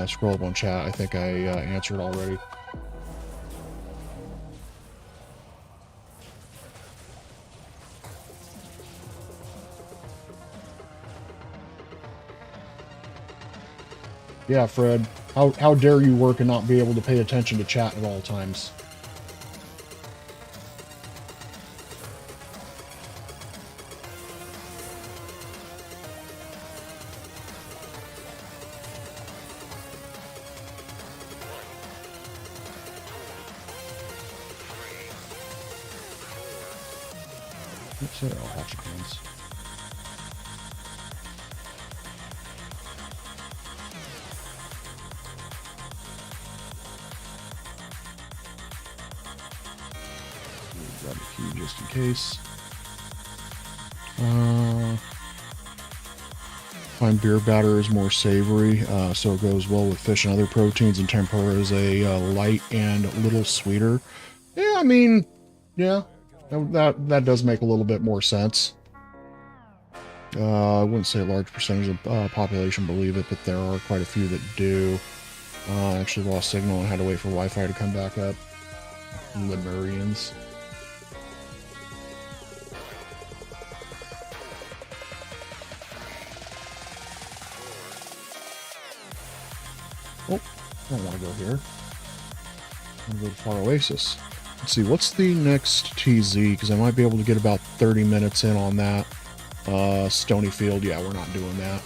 Scroll up on chat. I think I answered already. Yeah, Fred. How dare you work and not be able to pay attention to chat at all times? Oops, there are hatch coins. Grab a key just in case. Find beer batter is more savory, so it goes well with fish and other proteins, and tempura is a light and a little sweeter. Yeah, I mean, yeah, that does make a little bit more sense. I wouldn't say a large percentage of population believe it, but there are quite a few that do. I actually lost signal and had to wait for Wi-Fi to come back up. Lemurians. Oh, I don't want to go here. I'm going to go to Far Oasis. Let's see, what's the next TZ? Because I might be able to get about 30 minutes in on that. Stonyfield, yeah, we're not doing that.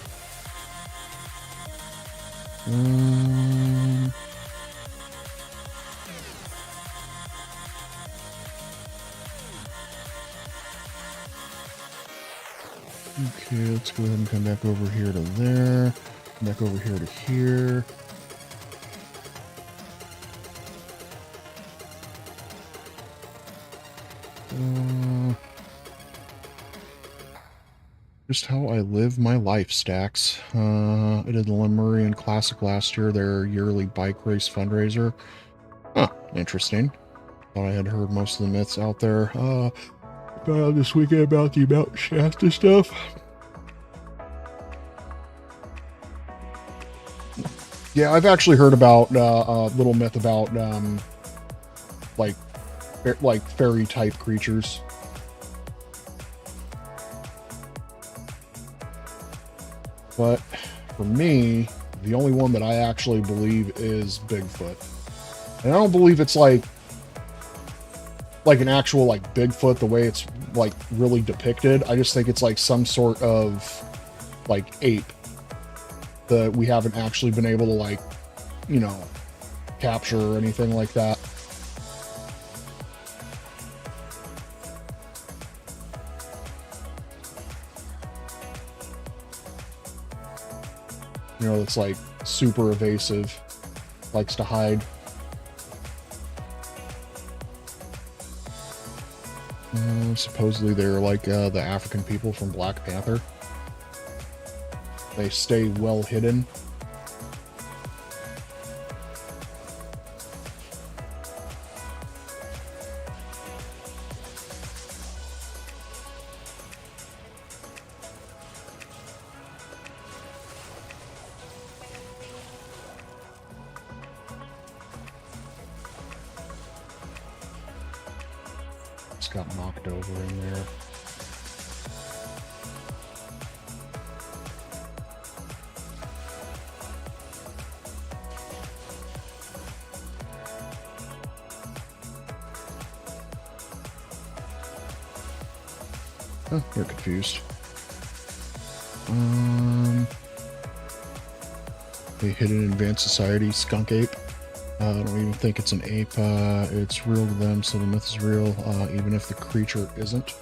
Okay, let's go ahead and come back over here to there. Come back over here to here. Just how I live my life, Stacks. I did the Lemurian Classic last year, their yearly bike race fundraiser. Huh, interesting. Thought I had heard most of the myths out there. Found out this weekend about the Mount Shasta stuff. Yeah, I've actually heard about a little myth about like fairy type creatures. But for me, the only one that I actually believe is Bigfoot. And I don't believe it's like an actual like Bigfoot the way it's like really depicted. I just think it's like some sort of like ape that we haven't actually been able to like, you know, capture or anything like that. You know, it's like super evasive, likes to hide. Supposedly they're like the African people from Black Panther. They stay well hidden. Just got knocked over in there. Oh, you're confused. A hidden advanced society, skunk ape. I don't even think it's an ape. It's real to them, so the myth is real, even if the creature isn't.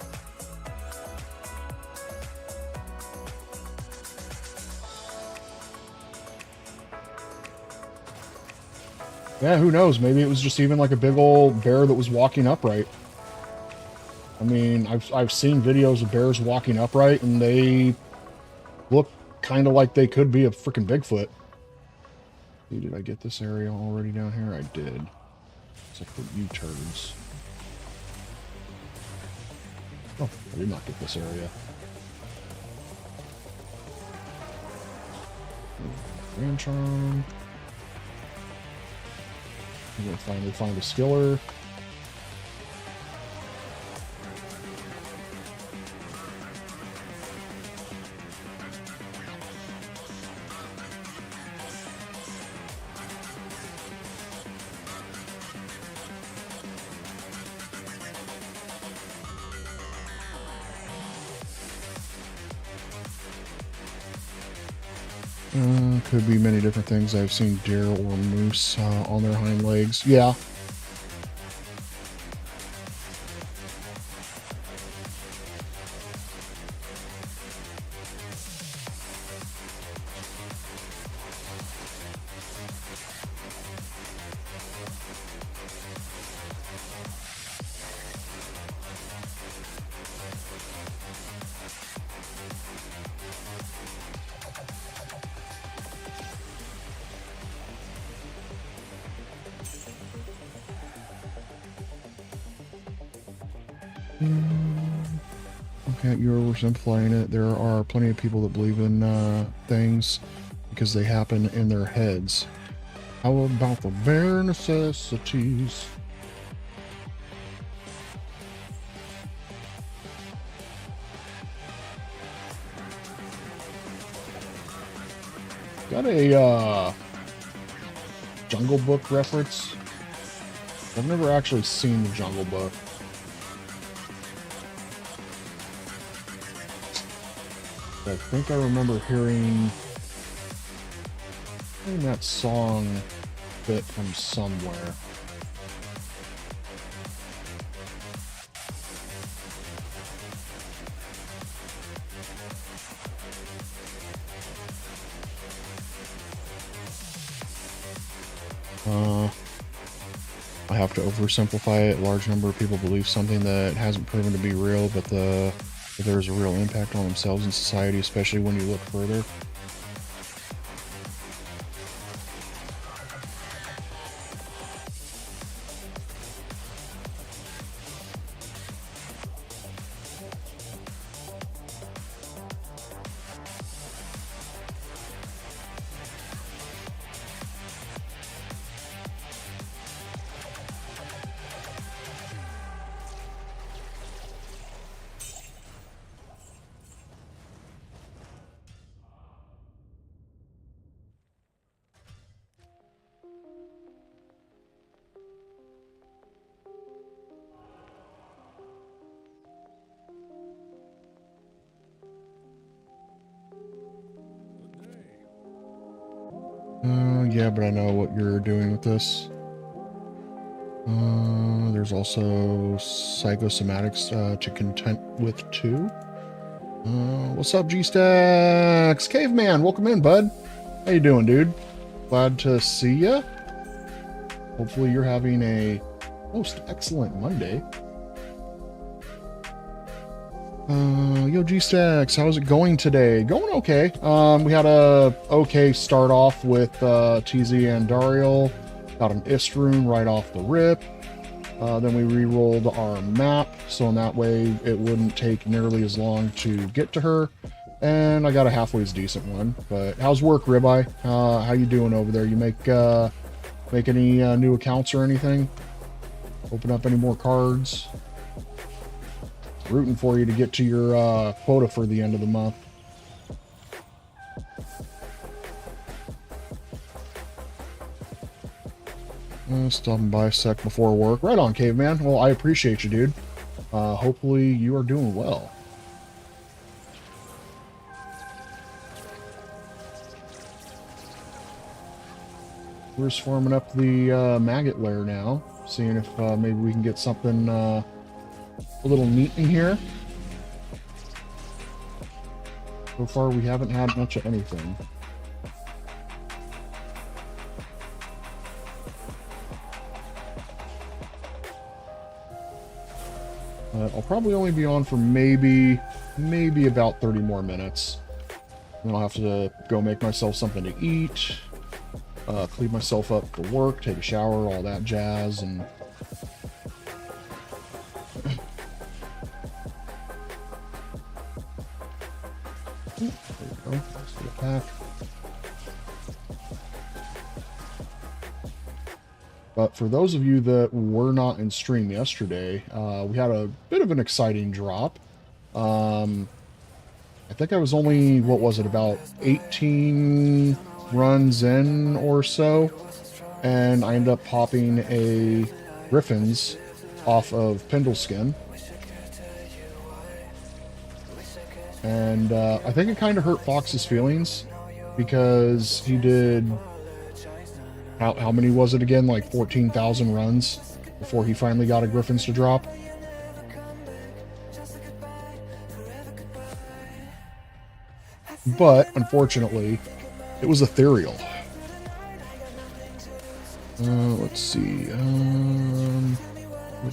Yeah, who knows? Maybe it was just even like a big old bear that was walking upright. I mean, I've seen videos of bears walking upright, and they look kind of like they could be a freaking Bigfoot. Did I get this area already down here? I did. Except for you turds. Oh, I did not get this area. Grand charm. I'm gonna finally find a skiller. Could be many different things. I've seen deer or moose on their hind legs. Yeah. Okay, you're oversimplifying it. There are plenty of people that believe in things because they happen in their heads. How about the bare necessities? Got a Jungle Book reference. I've never actually seen the Jungle Book. I think I remember hearing that song bit from somewhere. I have to oversimplify it. A large number of people believe something that hasn't proven to be real, but there's a real impact on themselves and society, especially when you look further. Yeah, but I know what you're doing with this. There's also psychosomatics to content with too. What's up, G-Stacks? Caveman, welcome in, bud. How you doing, dude? Glad to see ya. Hopefully you're having a most excellent Monday. Yo, G-Stacks, how's it going today? Going okay. We had a okay start off with TZ and Dariel. Got an ist rune right off the rip. Then we re-rolled our map, so in that way it wouldn't take nearly as long to get to her. And I got a halfway's decent one. But how's work, Ribeye? How you doing over there? You make any new accounts or anything? Open up any more cards? Rooting for you to get to your quota for the end of the month. Stopping by a sec before work. Right on, Caveman. Well, I appreciate you, dude. Hopefully you are doing well. We're just farming up the maggot lair now. Seeing if maybe we can get something a little neat in here. So far we haven't had much of anything. I'll probably only be on for maybe about 30 more minutes. Then I'll have to go make myself something to eat, clean myself up for work, take a shower, all that jazz, and there we go. Nice little pack. But for those of you that were not in stream yesterday, we had a bit of an exciting drop. I think I was only, what was it, about 18 runs in or so, and I ended up popping a Griffin's off of Pendleskin. And I think it kind of hurt Fox's feelings, because he did... How many was it again? Like 14,000 runs before he finally got a Griffin's to drop. But, unfortunately, it was ethereal. Let's see.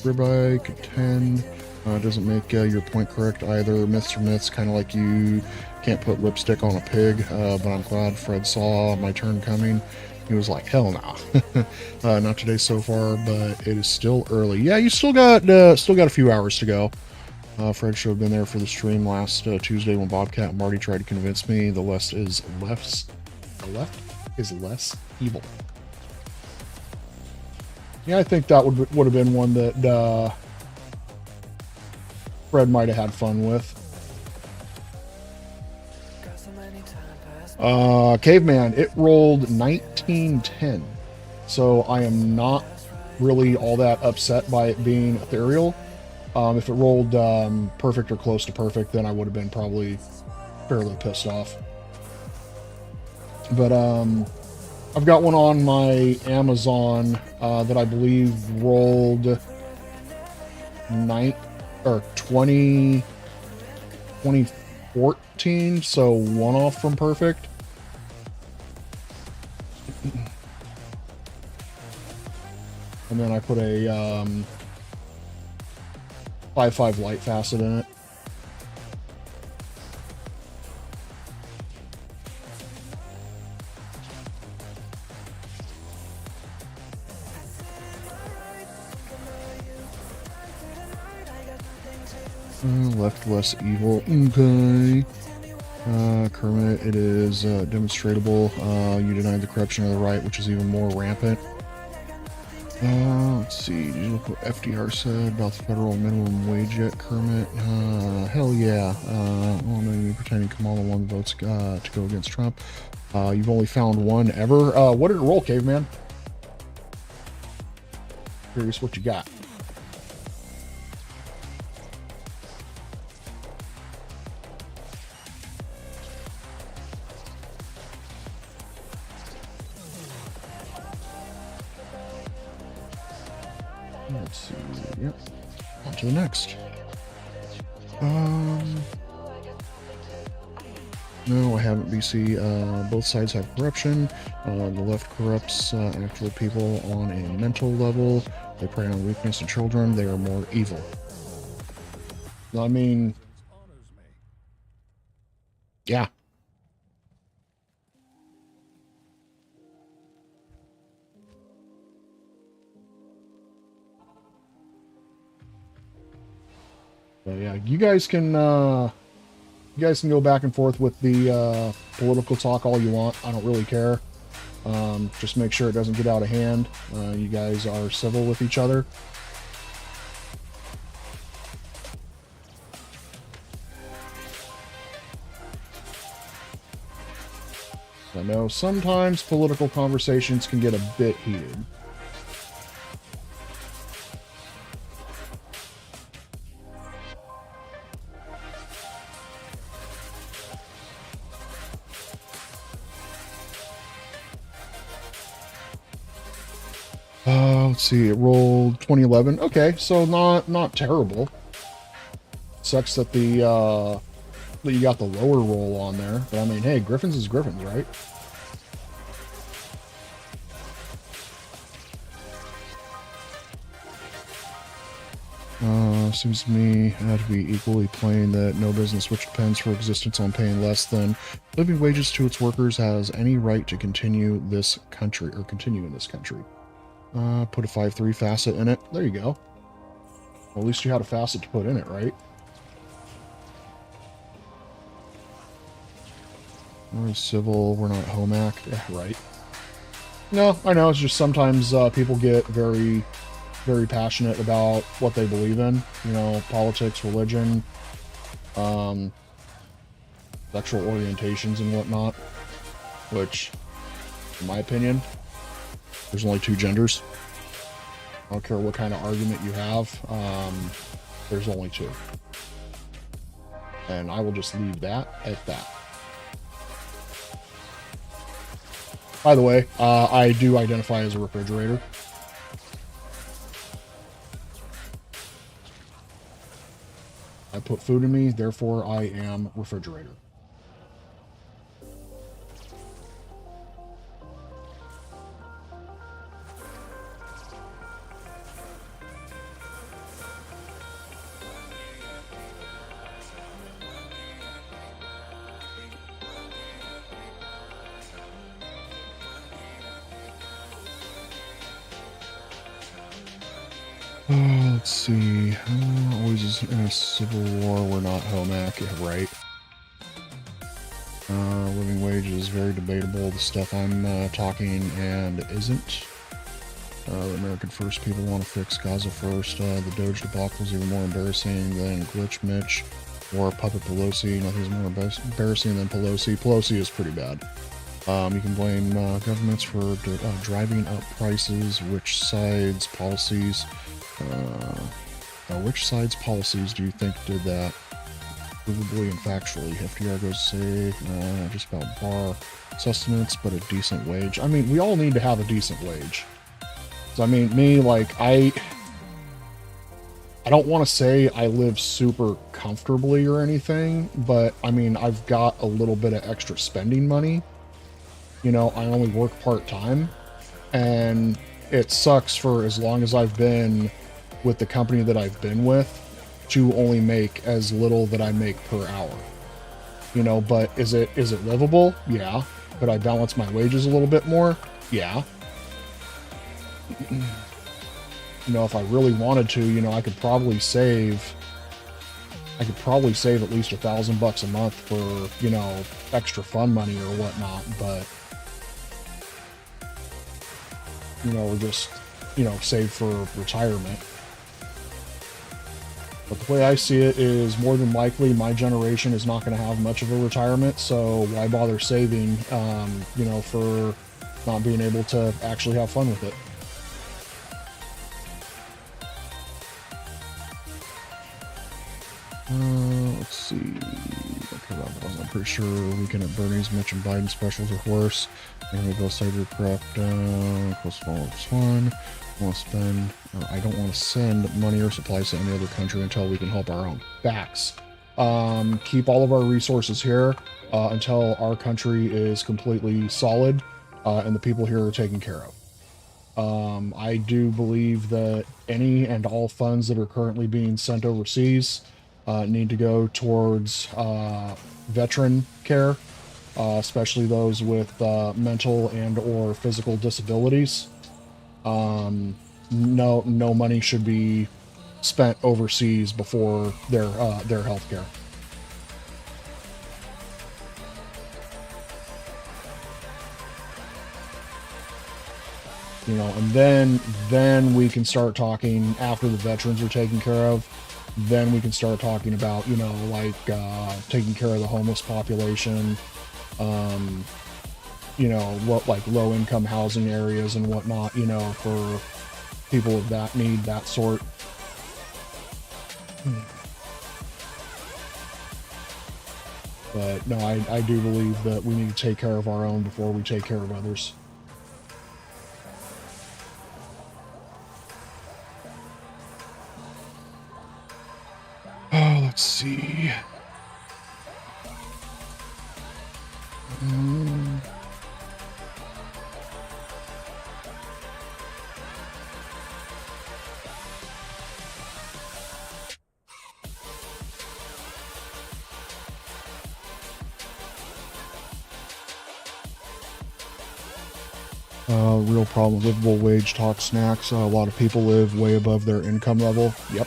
Ribeye, contend. Doesn't make your point correct either. Myths are myths, kind of like you can't put lipstick on a pig. But I'm glad Fred saw my turn coming. He was like, hell nah. Not today so far, but it is still early. Yeah, you still got a few hours to go. Fred should have been there for the stream last Tuesday when Bobcat and Marty tried to convince me the left is less evil. Yeah, I think that would have been one that Fred might have had fun with. Caveman, it rolled 1910, so I am not really all that upset by it being ethereal. If it rolled perfect or close to perfect, then I would have been probably fairly pissed off. But I've got one on my Amazon that I believe rolled 2014, so one off from perfect. And then I put a 5/5 light facet in it. Left less evil. Okay. Kermit, it is demonstrable. You denied the corruption of the right, which is even more rampant. Let's see. Did you look what FDR said about the federal minimum wage yet, Kermit? Hell yeah. Well, no, you pretending Kamala won votes to go against Trump. You've only found one ever. What did it roll, Caveman? Curious what you got. Let's see. Yep. On to the next. No, I haven't, BC. Both sides have corruption. The left corrupts actual people on a mental level. They prey on weakness and children. They are more evil. I mean, yeah. So yeah, you guys can go back and forth with the political talk all you want. I don't really care. Just make sure it doesn't get out of hand. You guys are civil with each other. I know sometimes political conversations can get a bit heated. Let's see, it rolled 2011. Okay, so not terrible. Sucks that that you got the lower roll on there, but I mean, hey, Griffins is Griffins, right? Seems to me to be equally plain that no business which depends for existence on paying less than living wages to its workers has any right to continue this country, or continue in this country. Put a 5-3 facet in it. There you go. Well, at least you had a facet to put in it, right? We're civil, we're not home act. Yeah, right. No, I know, it's just sometimes people get very passionate about what they believe in. You know, politics, religion, sexual orientations and whatnot. Which, in my opinion, there's only two genders. I don't care what kind of argument you have. There's only two. And I will just leave that at that. By the way, I do identify as a refrigerator. I put food in me, therefore I am refrigerator. Let's see. Always is in a civil war. We're not home ec, right? Living wage is very debatable. The stuff I'm talking and isn't. The American First people want to fix Gaza first. The Doge debacle is even more embarrassing than Glitch Mitch or Puppet Pelosi. Nothing's more embarrassing than Pelosi. Pelosi is pretty bad. You can blame governments for driving up prices. Which sides' policies do you think did that? Provably and factually. FDR goes to say just about bar sustenance, but a decent wage. I mean, we all need to have a decent wage. So, I mean, me, like, I don't want to say I live super comfortably or anything, but, I mean, I've got a little bit of extra spending money. You know, I only work part-time, and it sucks for as long as I've been with the company that I've been with to only make as little that I make per hour. You know, but is it livable? Yeah. Could I balance my wages a little bit more? Yeah. You know, if I really wanted to, you know, I could probably save at least $1,000 a month for, you know, extra fund money or whatnot, but you know, or just, you know, save for retirement. But the way I see it is, more than likely my generation is not going to have much of a retirement, so why bother saving, you know, for not being able to actually have fun with it. Let's see. Okay, I'm pretty sure Weekend at Bernie's mentioned Biden specials are horse. And we go cyber corrupt, close follow-ups one. I don't want to send money or supplies to any other country until we can help our own. Facts. keep all of our resources here until our country is completely solid and the people here are taken care of. I do believe that any and all funds that are currently being sent overseas need to go towards veteran care, especially those with mental and or physical disabilities. No money should be spent overseas before their health care. You know, and then we can start talking after the veterans are taken care of. Then we can start talking about, you know, like taking care of the homeless population, you know, what like low income housing areas and whatnot, you know, for people of that need, that sort. But no, I do believe that we need to take care of our own before we take care of others. Oh, let's see. Real problem, livable wage talk snacks. A lot of people live way above their income level. Yep.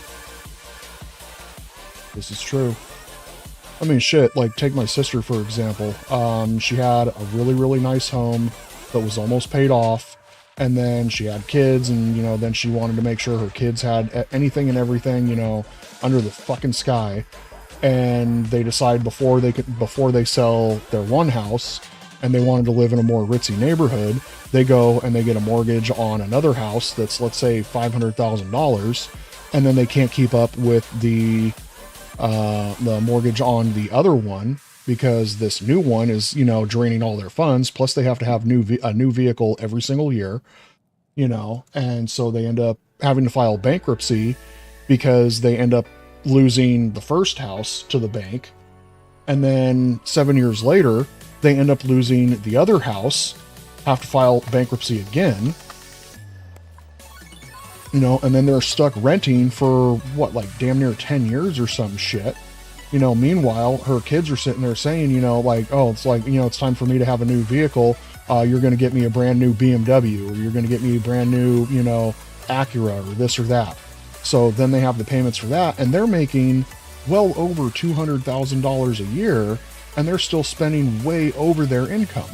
This is true. I mean, shit, like, take my sister, for example. She had a really, really nice home that was almost paid off, and then she had kids, and, you know, then she wanted to make sure her kids had anything and everything, you know, under the fucking sky, and they decide before they sell their one house, and they wanted to live in a more ritzy neighborhood, they go and they get a mortgage on another house that's, let's say, $500,000, and then they can't keep up with the mortgage on the other one because this new one is, you know, draining all their funds. Plus, they have to have a new vehicle every single year, you know, and so they end up having to file bankruptcy because they end up losing the first house to the bank, and then 7 years later, they end up losing the other house, have to file bankruptcy again. You know, and then they're stuck renting for what, like damn near 10 years or some shit. You know, meanwhile, her kids are sitting there saying, you know, like, oh, it's like, you know, it's time for me to have a new vehicle. You're going to get me a brand new BMW, or you're going to get me a brand new, you know, Acura, or this or that. So then they have the payments for that, and they're making well over $200,000 a year, and they're still spending way over their income.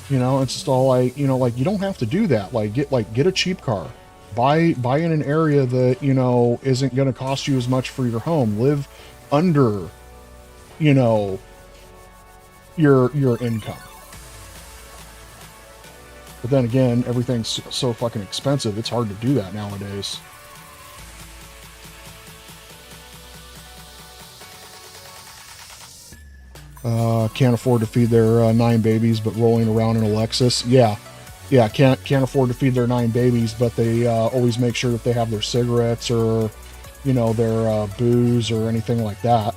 You know, it's just all like, you know, like, you don't have to do that. Like, get a cheap car, buy in an area that, you know, isn't going to cost you as much for your home. Live under, you know, your income. But then again, everything's so fucking expensive. It's hard to do that nowadays. Can't afford to feed their 9 babies, but rolling around in a Lexus. Yeah, can't afford to feed their 9 babies, but they always make sure that they have their cigarettes or, you know, their booze or anything like that.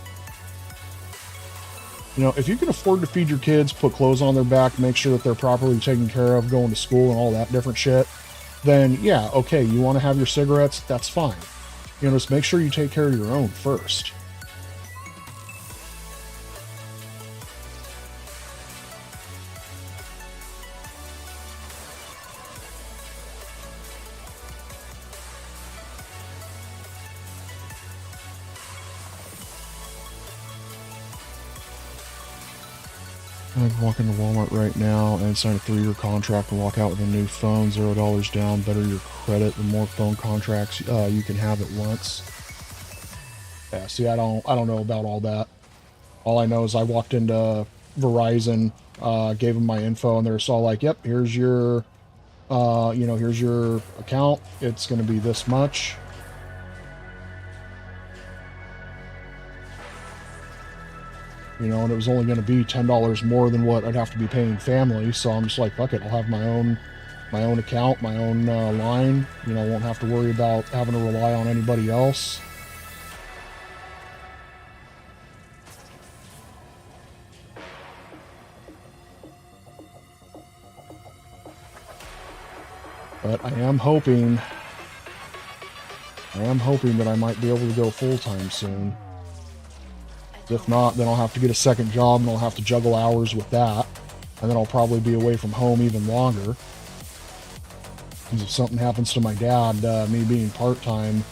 You know, if you can afford to feed your kids, put clothes on their back, make sure that they're properly taken care of, going to school and all that different shit, then yeah, okay, you want to have your cigarettes, that's fine. You know, just make sure you take care of your own first. I can walk into Walmart right now and sign a 3-year contract and walk out with a new phone, $0 down, better your credit, the more phone contracts you can have at once. Yeah, see, I don't know about all that. All I know is I walked into Verizon, gave them my info, and they're just all like, yep, here's your, you know, here's your account. It's going to be this much. You know, and it was only going to be $10 more than what I'd have to be paying family. So I'm just like, fuck it, I'll have my own account, my own line. You know, won't have to worry about having to rely on anybody else. But I am hoping that I might be able to go full-time soon. If not, then I'll have to get a second job and I'll have to juggle hours with that. And then I'll probably be away from home even longer. Because if something happens to my dad, me being part-time,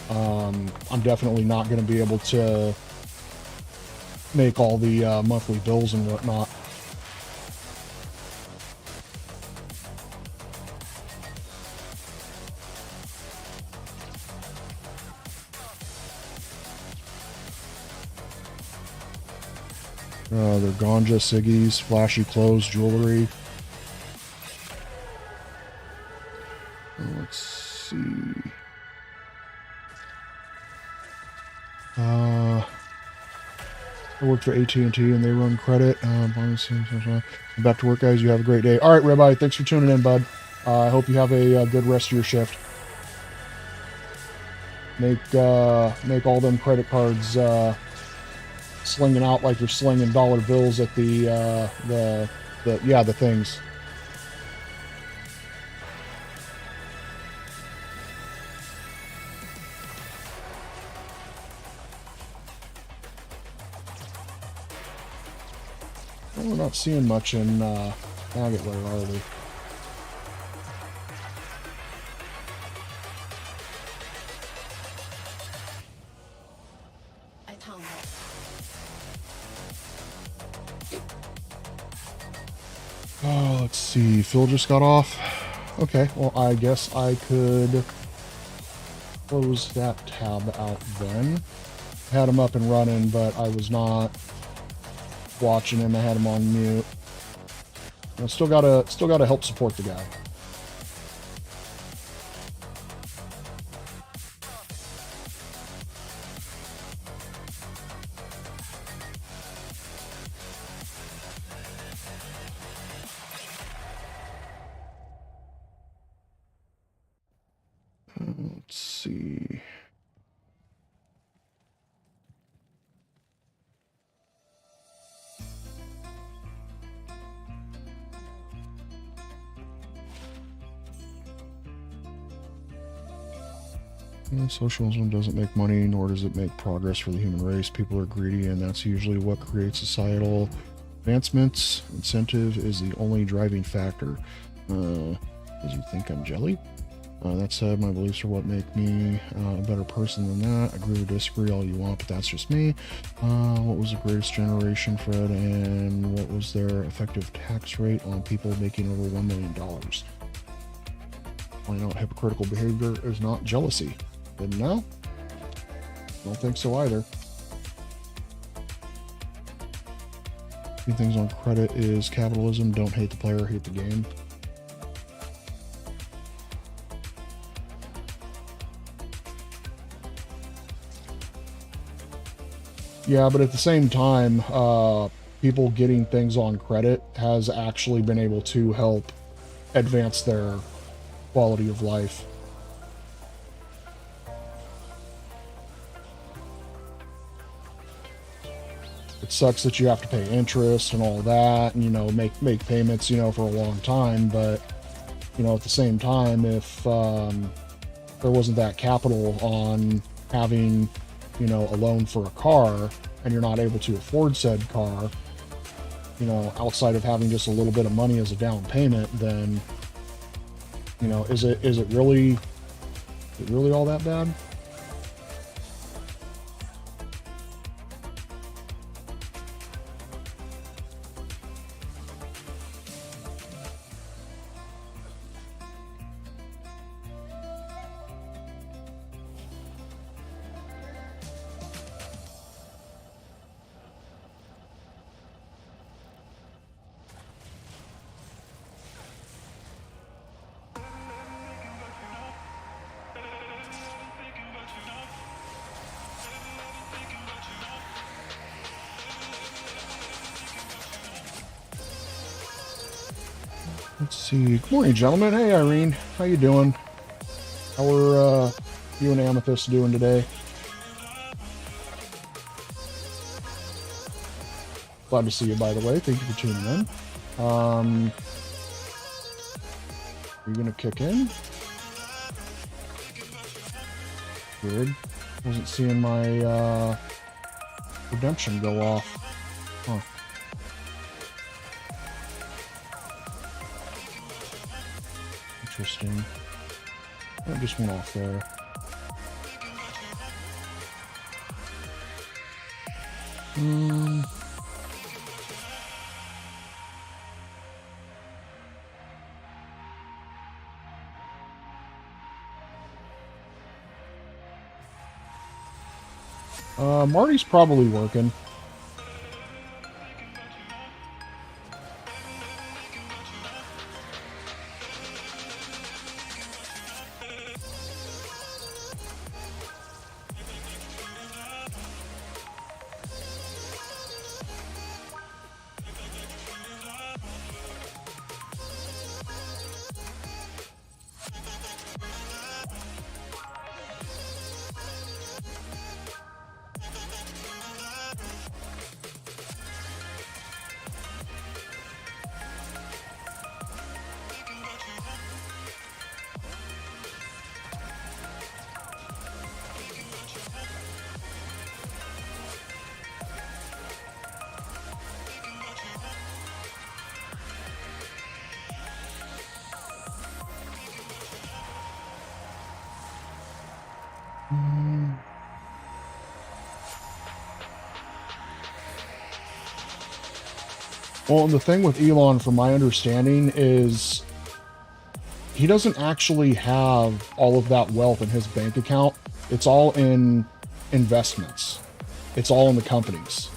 I'm definitely not going to be able to make all the monthly bills and whatnot. They're ganja, ciggies, flashy clothes, jewelry. Let's see. I work for AT&T and they run credit. Back to work, guys. You have a great day. All right, Rabbi. Thanks for tuning in, bud. I hope you have a good rest of your shift. Make all them credit cards slinging out like you're slinging dollar bills at the things. Well, we're not seeing much in Agate, where are we? Oh, let's see. Phil just got off. Okay, well, I guess I could close that tab out then. Had him up and running, but I was not watching him. I had him on mute. I still gotta help support the guy. Let's see. Socialism doesn't make money, nor does it make progress for the human race. People are greedy, and that's usually what creates societal advancements. Incentive is the only driving factor. Does you think I'm jelly? That said, my beliefs are what make me a better person than that. Agree or disagree all you want, but that's just me. What was the greatest generation, Fred, and what was their effective tax rate on people making over $1 million? Pointing out hypocritical behavior is not jealousy. Didn't know? Don't think so either. Few things on credit is capitalism. Don't hate the player, hate the game. Yeah, but at the same time, people getting things on credit has actually been able to help advance their quality of life. It sucks that you have to pay interest and all that, and, you know, make payments, you know, for a long time, but, you know, at the same time, if there wasn't that capital on having, you know, a loan for a car, and you're not able to afford said car, you know, outside of having just a little bit of money as a down payment, then, you know, is it really all that bad? Let's see. Good morning, gentlemen. Hey, Irene. How you doing? How are you and Amethyst doing today? Glad to see you, by the way. Thank you for tuning in. Are you gonna kick in? Weird. Wasn't seeing my redemption go off. Huh. Interesting. That just went off there. Marty's probably working. Well, the thing with Elon, from my understanding, is he doesn't actually have all of that wealth in his bank account. It's all in investments. It's all in the companies.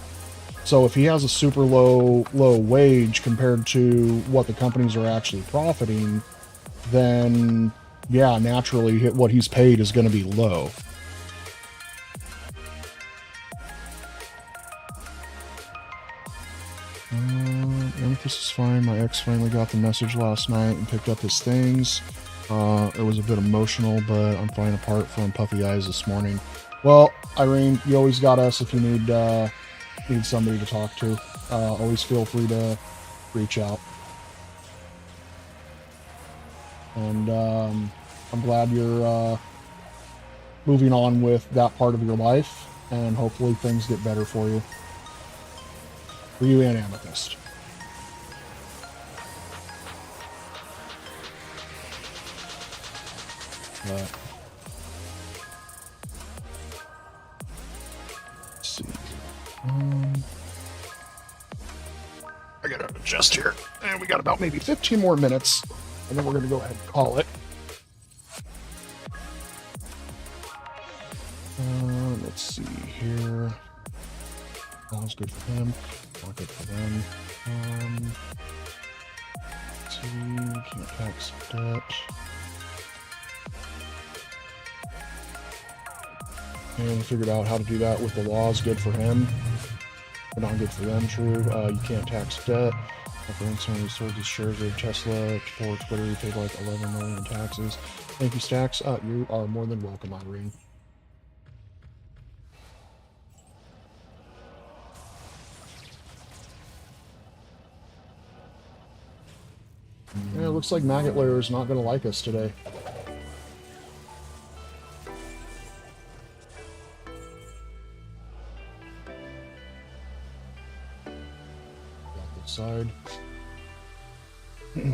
So if he has a super low wage compared to what the companies are actually profiting, then yeah, naturally what he's paid is going to be low. This is fine. My ex finally got the message last night and picked up his things. It was a bit emotional, but I'm flying apart from puffy eyes this morning. Well, Irene, you always got us if you need somebody to talk to. Always feel free to reach out. And I'm glad you're moving on with that part of your life, and hopefully things get better for you. For you and Amethyst. Let's see. I gotta adjust here. And we got about maybe 15 more minutes, and then we're gonna go ahead and call it. Let's see here. All's good for him. Not good for them. Let's see. Can't tax debt. And we figured out how to do that with the laws. Good for him, but not good for them. True. You can't tax debt. For instance, he sold his shares of Tesla for Twitter. He paid like 11 million in taxes. Thank you, Stacks. You are more than welcome, Irene. Yeah, it looks like Maggot Lair is not going to like us today. Side. Yeah,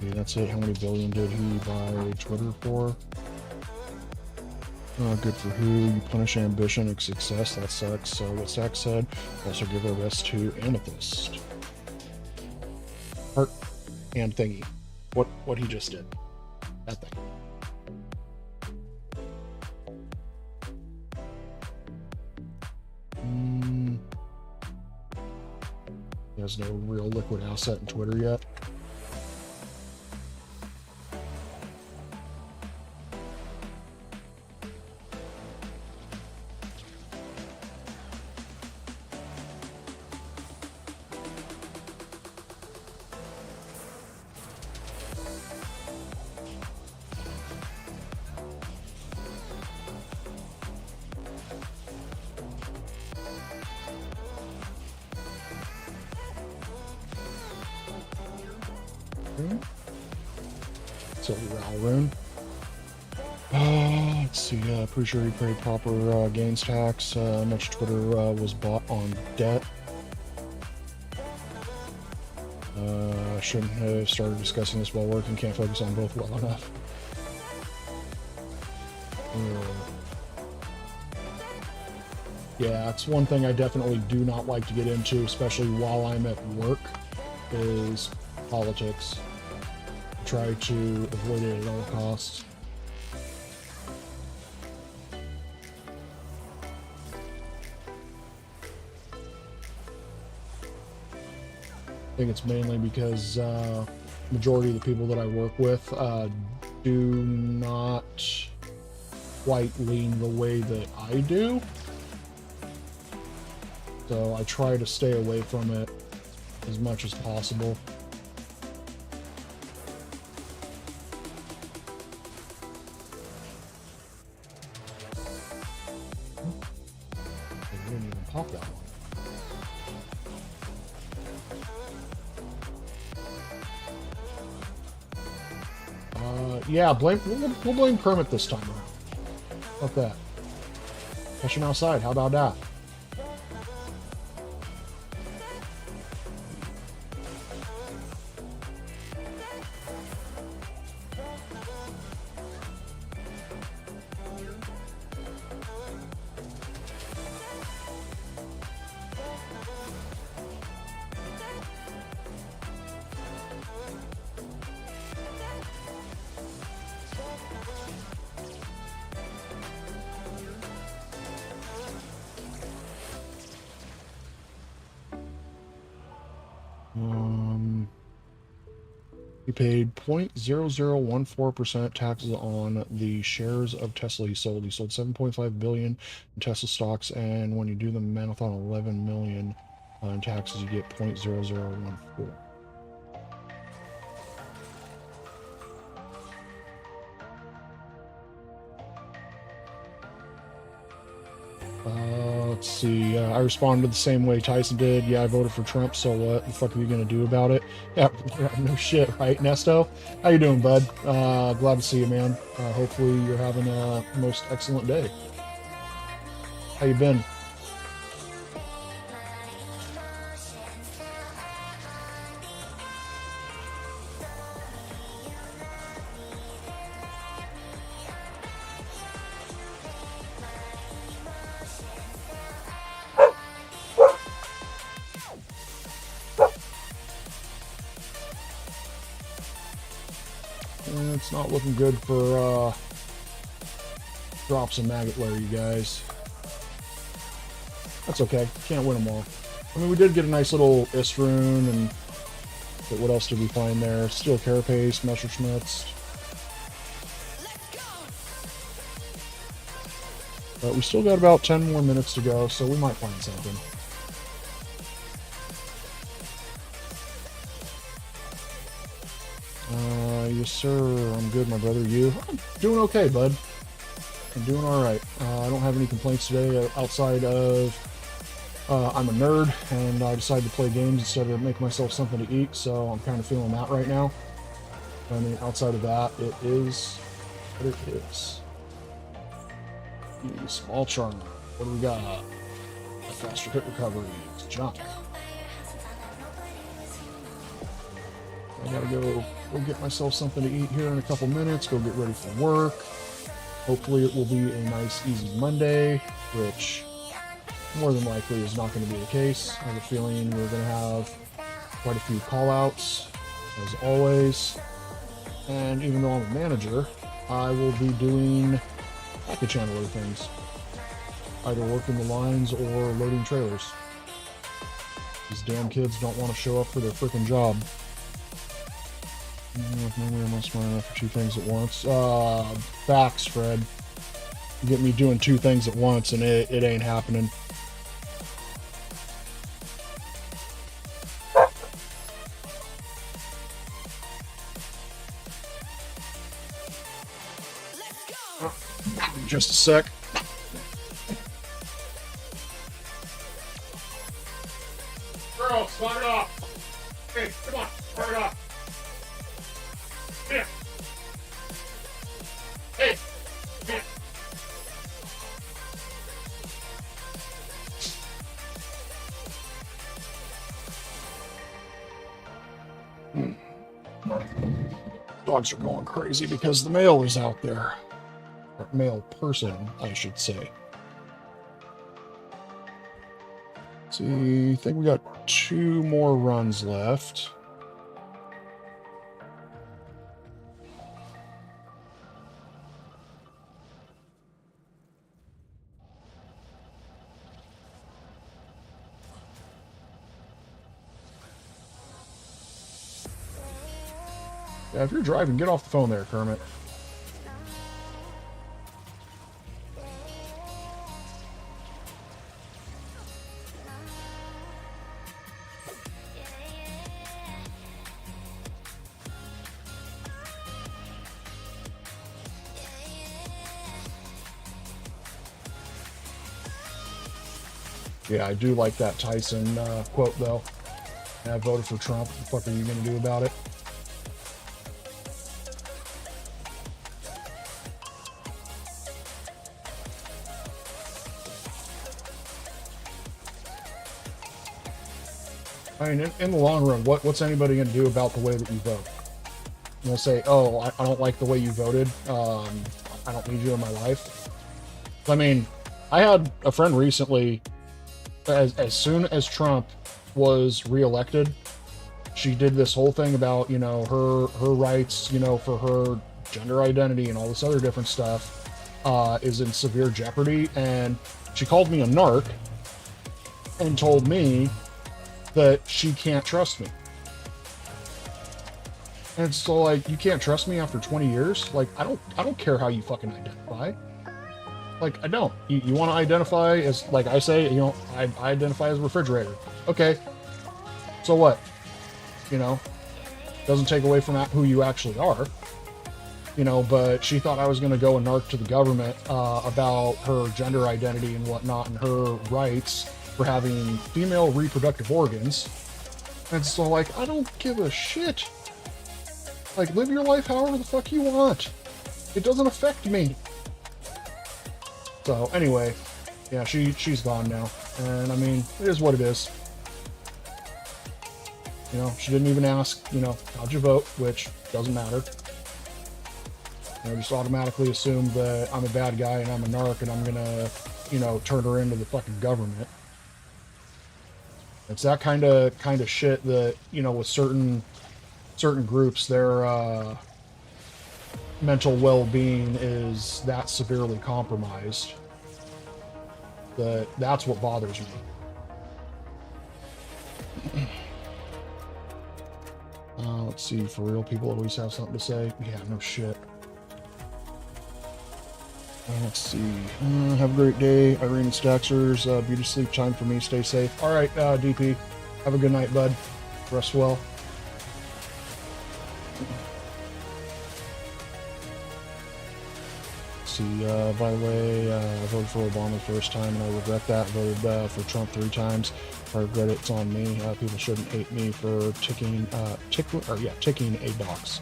that's it. How many billion did he buy Twitter for? Good for who? You punish ambition and success. That sucks. So what Zach said. Also give our best to Amethyst. Heart and thingy. What he just did. That thing. He has no real liquid asset in Twitter yet. Silver Rune. Let's see. Pretty sure he paid proper gains tax. Much Twitter was bought on debt. Shouldn't have started discussing this while working. Can't focus on both well enough. Yeah, it's one thing I definitely do not like to get into, especially while I'm at work, is politics. I try to avoid it at all costs. I think it's mainly because majority of the people that I work with do not quite lean the way that I do. So I try to stay away from it as much as possible. I didn't even pop that one. Yeah, we'll blame Kermit this time around. How about that? Catch him outside. How about that? He paid 0.0014% taxes on the shares of Tesla he sold. He sold 7.5 billion in Tesla stocks, and when you do the math on 11 million in taxes, you get 0.0014. Let's see. I responded the same way Tyson did. Yeah, I voted for Trump, so what the fuck are you going to do about it? Yeah, no shit, right, Nesto? How you doing, bud? Glad to see you, man. Hopefully you're having a most excellent day. How you been? It's not looking good for drops of maggot layer, you guys. That's okay. Can't win them all. I mean, we did get a nice little Isrune, and but what else did we find there? Steel Carapace, Messerschmitts. But we still got about 10 more minutes to go, so we might find something. Yes, sir. I'm good, my brother. You? I'm doing okay, bud. I'm doing all right. I don't have any complaints today outside of I'm a nerd, and I decided to play games instead of make myself something to eat, so I'm kind of feeling that right now. I mean, outside of that, it is what it is. Small charm. What do we got? A faster hit recovery. It's junk. I gotta go get myself something to eat here in a couple minutes, go get ready for work. Hopefully it will be a nice, easy Monday, which more than likely is not going to be the case. I have a feeling we're going to have quite a few call-outs, as always. And even though I'm a manager, I will be doing package handler things. Either working the lines or loading trailers. These damn kids don't want to show up for their freaking job. Maybe I'm not smart enough for two things at once. Facts, Fred. You get me doing two things at once and it ain't happening. Just a sec. Girl, slide it off. Hey, come on, slide it off. dogs are going crazy because the male is out there. Or male person, I should say. Let's see, I think we got 2 more runs left. Yeah, if you're driving, get off the phone there, Kermit. Yeah, I do like that Tyson quote, though. Yeah, I voted for Trump. What the fuck are you going to do about it? I mean, in the long run, what's anybody going to do about the way that you vote? They'll say, oh, I don't like the way you voted. I don't need you in my life. I mean, I had a friend recently, as soon as Trump was reelected, she did this whole thing about, you know, her rights, you know, for her gender identity and all this other different stuff is in severe jeopardy. And she called me a narc and told me that she can't trust me. And so, like, you can't trust me after 20 years? Like, I don't care how you fucking identify. Like, I don't. You want to identify as, like I say, you know, I identify as a refrigerator. Okay. So what? You know, doesn't take away from who you actually are. You know, but she thought I was going to go and narc to the government about her gender identity and whatnot and her rights for having female reproductive organs. And so, like, I don't give a shit. Like, live your life however the fuck you want. It doesn't affect me. So, anyway, yeah, she's gone now. And, I mean, it is what it is. You know, she didn't even ask, you know, how'd you vote, which doesn't matter. You know, just automatically assume that I'm a bad guy and I'm a narc and I'm gonna, you know, turn her into the fucking government. It's that kind of shit that, you know, with certain groups, their mental well-being is that severely compromised. That's what bothers me. Let's see, for real, people always have something to say. Yeah, no shit. Let's see. Have a great day, Irene and Staxers. Beauty sleep time for me. Stay safe. All right, DP. Have a good night, bud. Rest well. Let's see. By the way, I voted for Obama the first time, and I regret that. I voted for Trump 3 times. If I regret it, it's on me. People shouldn't hate me for ticking a box.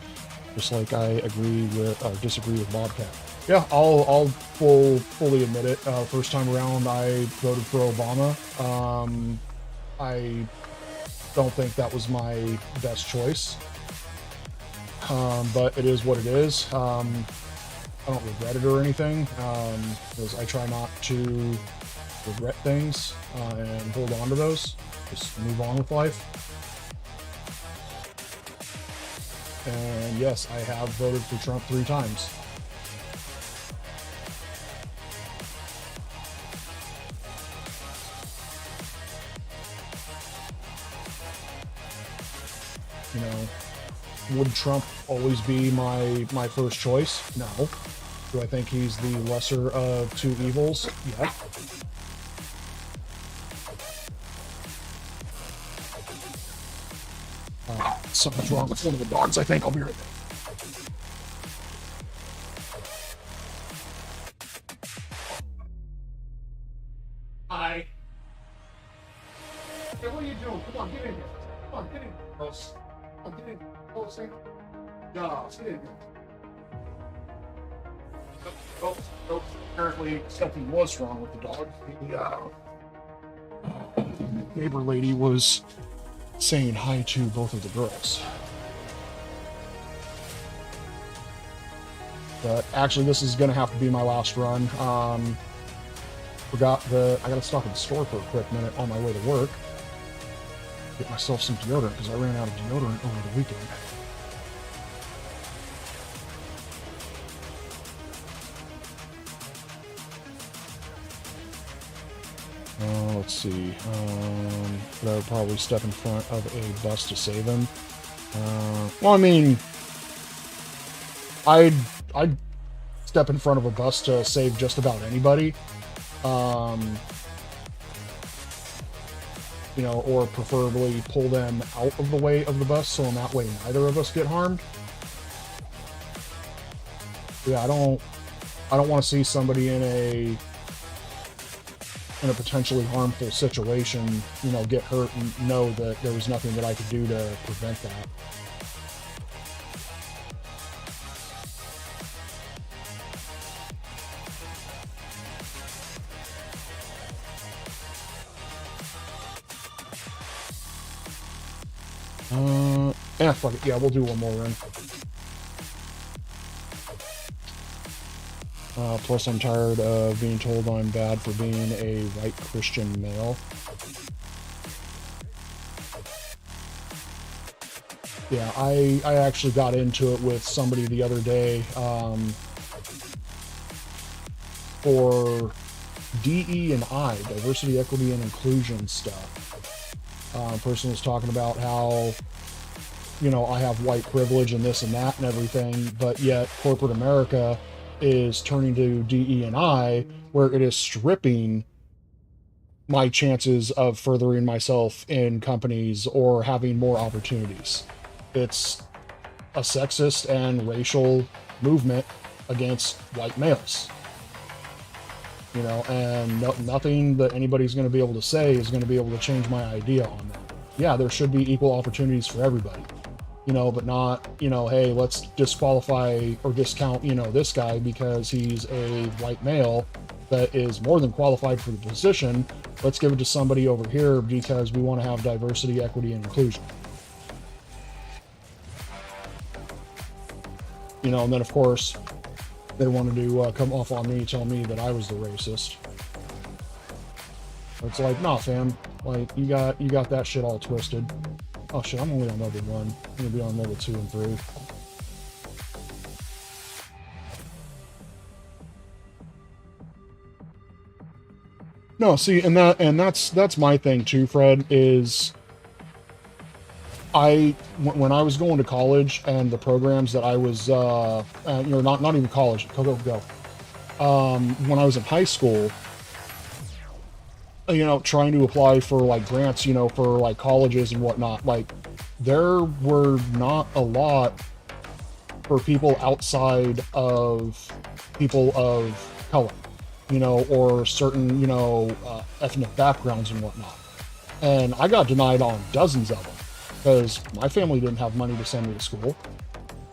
Just like I agree with or disagree with Bobcat. Yeah, I'll fully admit it. First time around, I voted for Obama. I don't think that was my best choice, but it is what it is. I don't regret it or anything, because I try not to regret things and hold on to those. Just move on with life. And yes, I have voted for Trump 3 times. You know, would Trump always be my first choice? No. Do I think he's the lesser of 2 evils? Yeah. Something's wrong with one of the dogs, I think. I'll be right back. Hi. Hey, what are you doing? Come on, get in here. Come on, get in here. Gross. Come on, get in here. Closer. Yeah, get in here. Oh, apparently something was wrong with the dog. The neighbor lady was saying hi to both of the girls. But actually, this is going to have to be my last run. I gotta stop at the store for a quick minute on my way to work. Get myself some deodorant because I ran out of deodorant over the weekend. Let's see. But I would probably step in front of a bus to save him. Well, I mean, I'd step in front of a bus to save just about anybody. You know, or preferably pull them out of the way of the bus, so in that way neither of us get harmed. Yeah, I don't want to see somebody in a potentially harmful situation, you know, get hurt and know that there was nothing that I could do to prevent that. Fuck it. Yeah, we'll do one more run. Plus, I'm tired of being told I'm bad for being a white Christian male. Yeah, I actually got into it with somebody the other day for DE and I, diversity, equity, and inclusion stuff. Person was talking about how, you know, I have white privilege and this and that and everything, but yet corporate America is turning to DE and I, where it is stripping my chances of furthering myself in companies or having more opportunities. It's a sexist and racial movement against white males. You know, and nothing that anybody's going to be able to say is going to be able to change my idea on that. Yeah, there should be equal opportunities for everybody. You know, but not, you know, hey, let's disqualify or discount, you know, this guy because he's a white male that is more than qualified for the position. Let's give it to somebody over here because we want to have diversity, equity, and inclusion. You know, and then of course they wanted to come off on me, tell me that I was the racist. It's like, nah, fam, like you got that shit all twisted. Oh shit, I'm only on level 1. I'm gonna be on level 2 and 3. No, see, and that's my thing too, Fred, is when I was going to college and the programs that I was, you know, not even college, go. When I was in high school, you know, trying to apply for like grants, you know, for like colleges and whatnot, like there were not a lot for people outside of people of color, you know, or certain, you know, ethnic backgrounds and whatnot. And I got denied on dozens of them because my family didn't have money to send me to school.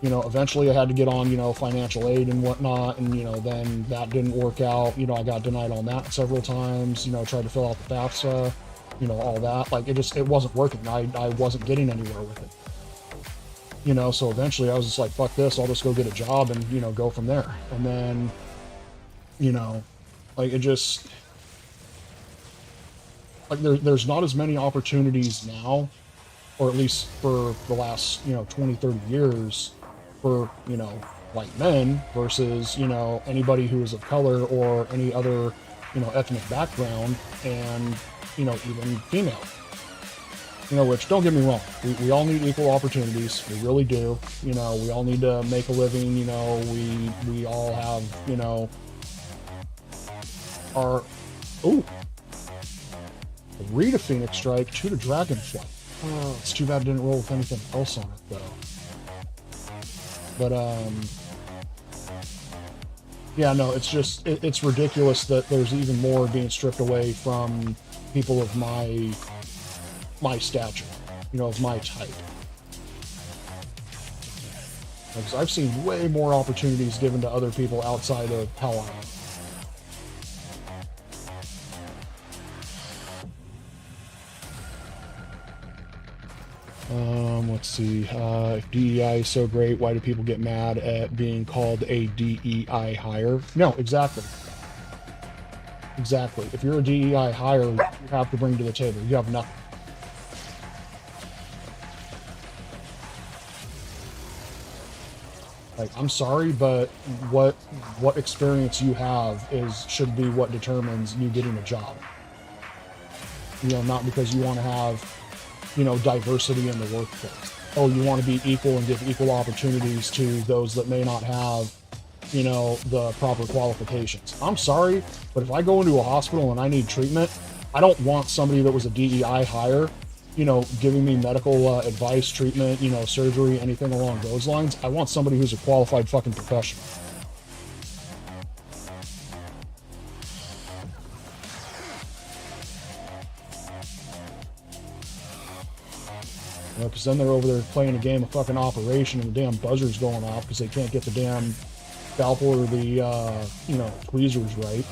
You know, eventually I had to get on, you know, financial aid and whatnot, and, you know, then that didn't work out. You know, I got denied on that several times, you know, tried to fill out the FAFSA, you know, all that. Like, it wasn't working. I wasn't getting anywhere with it. You know, so eventually I was just like, fuck this, I'll just go get a job and, you know, go from there. And then, you know, like, it just, like, there's not as many opportunities now, or at least for the last, you know, 20, 30 years, for, you know, white men versus, you know, anybody who is of color or any other, you know, ethnic background, and, you know, even female. You know, which, don't get me wrong, we all need equal opportunities, we really do. You know, we all need to make a living, you know, we all have, you know, our, ooh, 3 to Phoenix Strike, 2 to Dragonfly. Oh, it's too bad I didn't roll with anything else on it, though. But, yeah, no, it's just, it's ridiculous that there's even more being stripped away from people of my stature, you know, of my type. Because I've seen way more opportunities given to other people outside of how I am. Let's see. If DEI is so great, why do people get mad at being called a DEI hire? No, exactly. Exactly. If you're a DEI hire, you have to bring to the table. You have nothing. Like, I'm sorry, but what experience you have should be what determines you getting a job. You know, not because you want to have, you know, diversity in the workplace. Oh, you want to be equal and give equal opportunities to those that may not have, you know, the proper qualifications. I'm sorry, but if I go into a hospital and I need treatment, I don't want somebody that was a DEI hire, you know, giving me medical advice, treatment, you know, surgery, anything along those lines. I want somebody who's a qualified fucking professional. You know, because then they're over there playing a game of fucking Operation and the damn buzzer's going off because they can't get the damn scalpel or the, you know, tweezers right.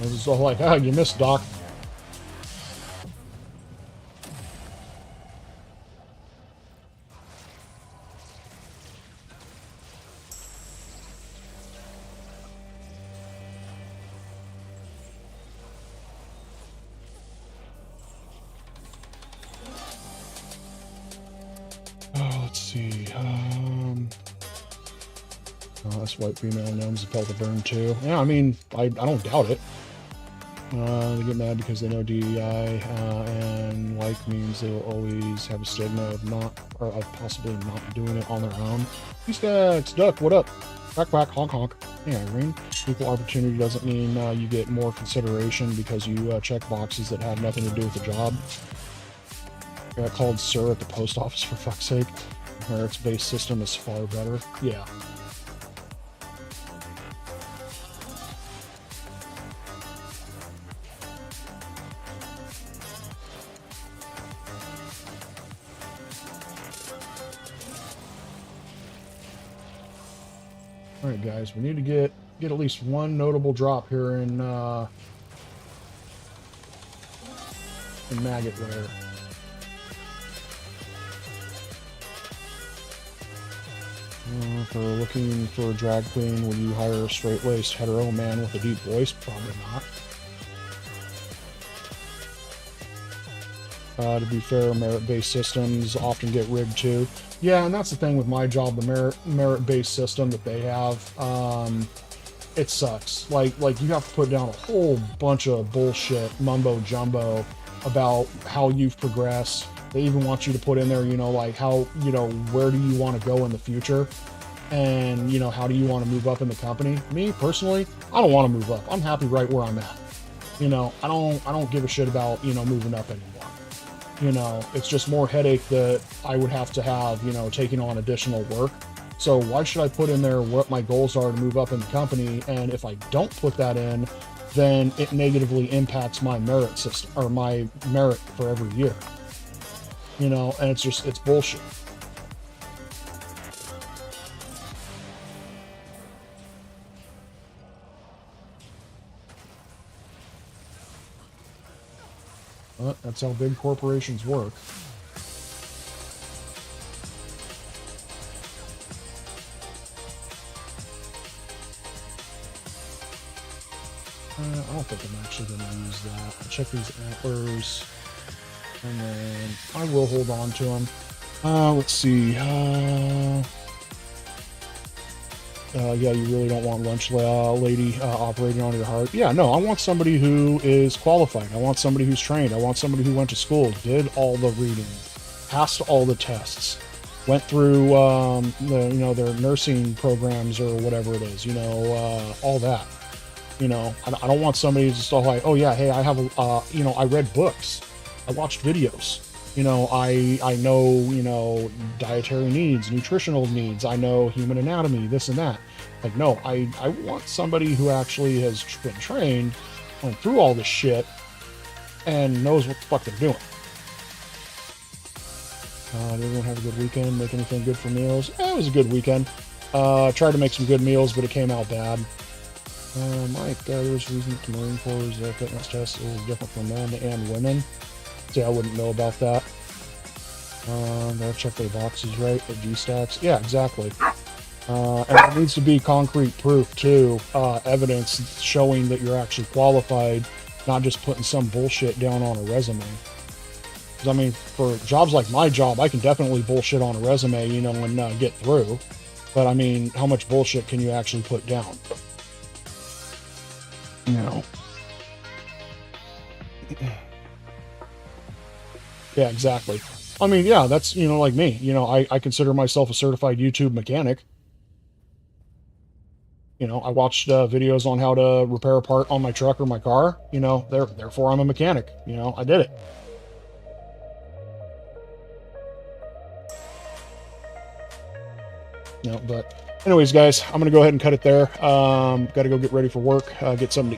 And it's all like, ah, you missed, Doc. Oh, let's see. Oh, that's white female knows the pelt to burn too. Yeah, I mean, I don't doubt it. They get mad because they know DEI and like means they'll always have a stigma of not, or of possibly not doing it on their own. Peace stacks, duck, what up? Quack quack, honk honk. Hey Irene, equal opportunity doesn't mean you get more consideration because you check boxes that have nothing to do with the job. Got called sir at the post office for fuck's sake. Merits-based system is far better. Yeah. All right, guys, we need to get at least one notable drop here in maggot layer. If we're looking for a drag queen, will you hire a straight-laced hetero man with a deep voice? Probably not. To be fair, merit-based systems often get rigged too. Yeah, and that's the thing with my job, the merit-based system that they have. It sucks. Like you have to put down a whole bunch of bullshit mumbo jumbo about how you've progressed. They even want you to put in there, you know, like how, you know, where do you want to go in the future? And, you know, how do you want to move up in the company? Me, personally, I don't want to move up. I'm happy right where I'm at. You know, I don't give a shit about, you know, moving up anymore. You know, it's just more headache that I would have to have, you know, taking on additional work. So why should I put in there what my goals are to move up in the company? And if I don't put that in, then it negatively impacts my merit system or my merit for every year. You know, and it's bullshit. But that's how big corporations work. I don't think I'm actually going to use that. I'll check these antlers. And then I will hold on to them. Let's see. Yeah, you really don't want lunch lady operating on your heart. Yeah, no, I want somebody who is qualified. I want somebody who's trained. I want somebody who went to school, did all the reading, passed all the tests, went through their nursing programs or whatever it is. You know, all that. You know, I don't want somebody who's just all like, oh yeah, hey, I have I read books. I watched videos. You know, I know, you know, dietary needs, nutritional needs. I know human anatomy, this and that. Like, no, I want somebody who actually has been trained, went through all this shit, and knows what the fuck they're doing. Did everyone have a good weekend? Make anything good for meals? It was a good weekend. Tried to make some good meals, but it came out bad. Mike, there's reasons the Marine Corps' fitness test is different for men and women. See, I wouldn't know about that. Gotta check their boxes, right? The G stacks. Yeah, exactly. And it needs to be concrete proof too, evidence showing that you're actually qualified, not just putting some bullshit down on a resume. Because I mean, for jobs like my job, I can definitely bullshit on a resume, you know, and get through. But I mean, how much bullshit can you actually put down? You know. Yeah, exactly. I mean, yeah, that's, you know, like me. You know, I consider myself a certified YouTube mechanic. You know, I watched videos on how to repair a part on my truck or my car. You know, therefore I'm a mechanic. You know, I did it. You know, but anyways, guys, I'm gonna go ahead and cut it there. Got to go get ready for work. Get something to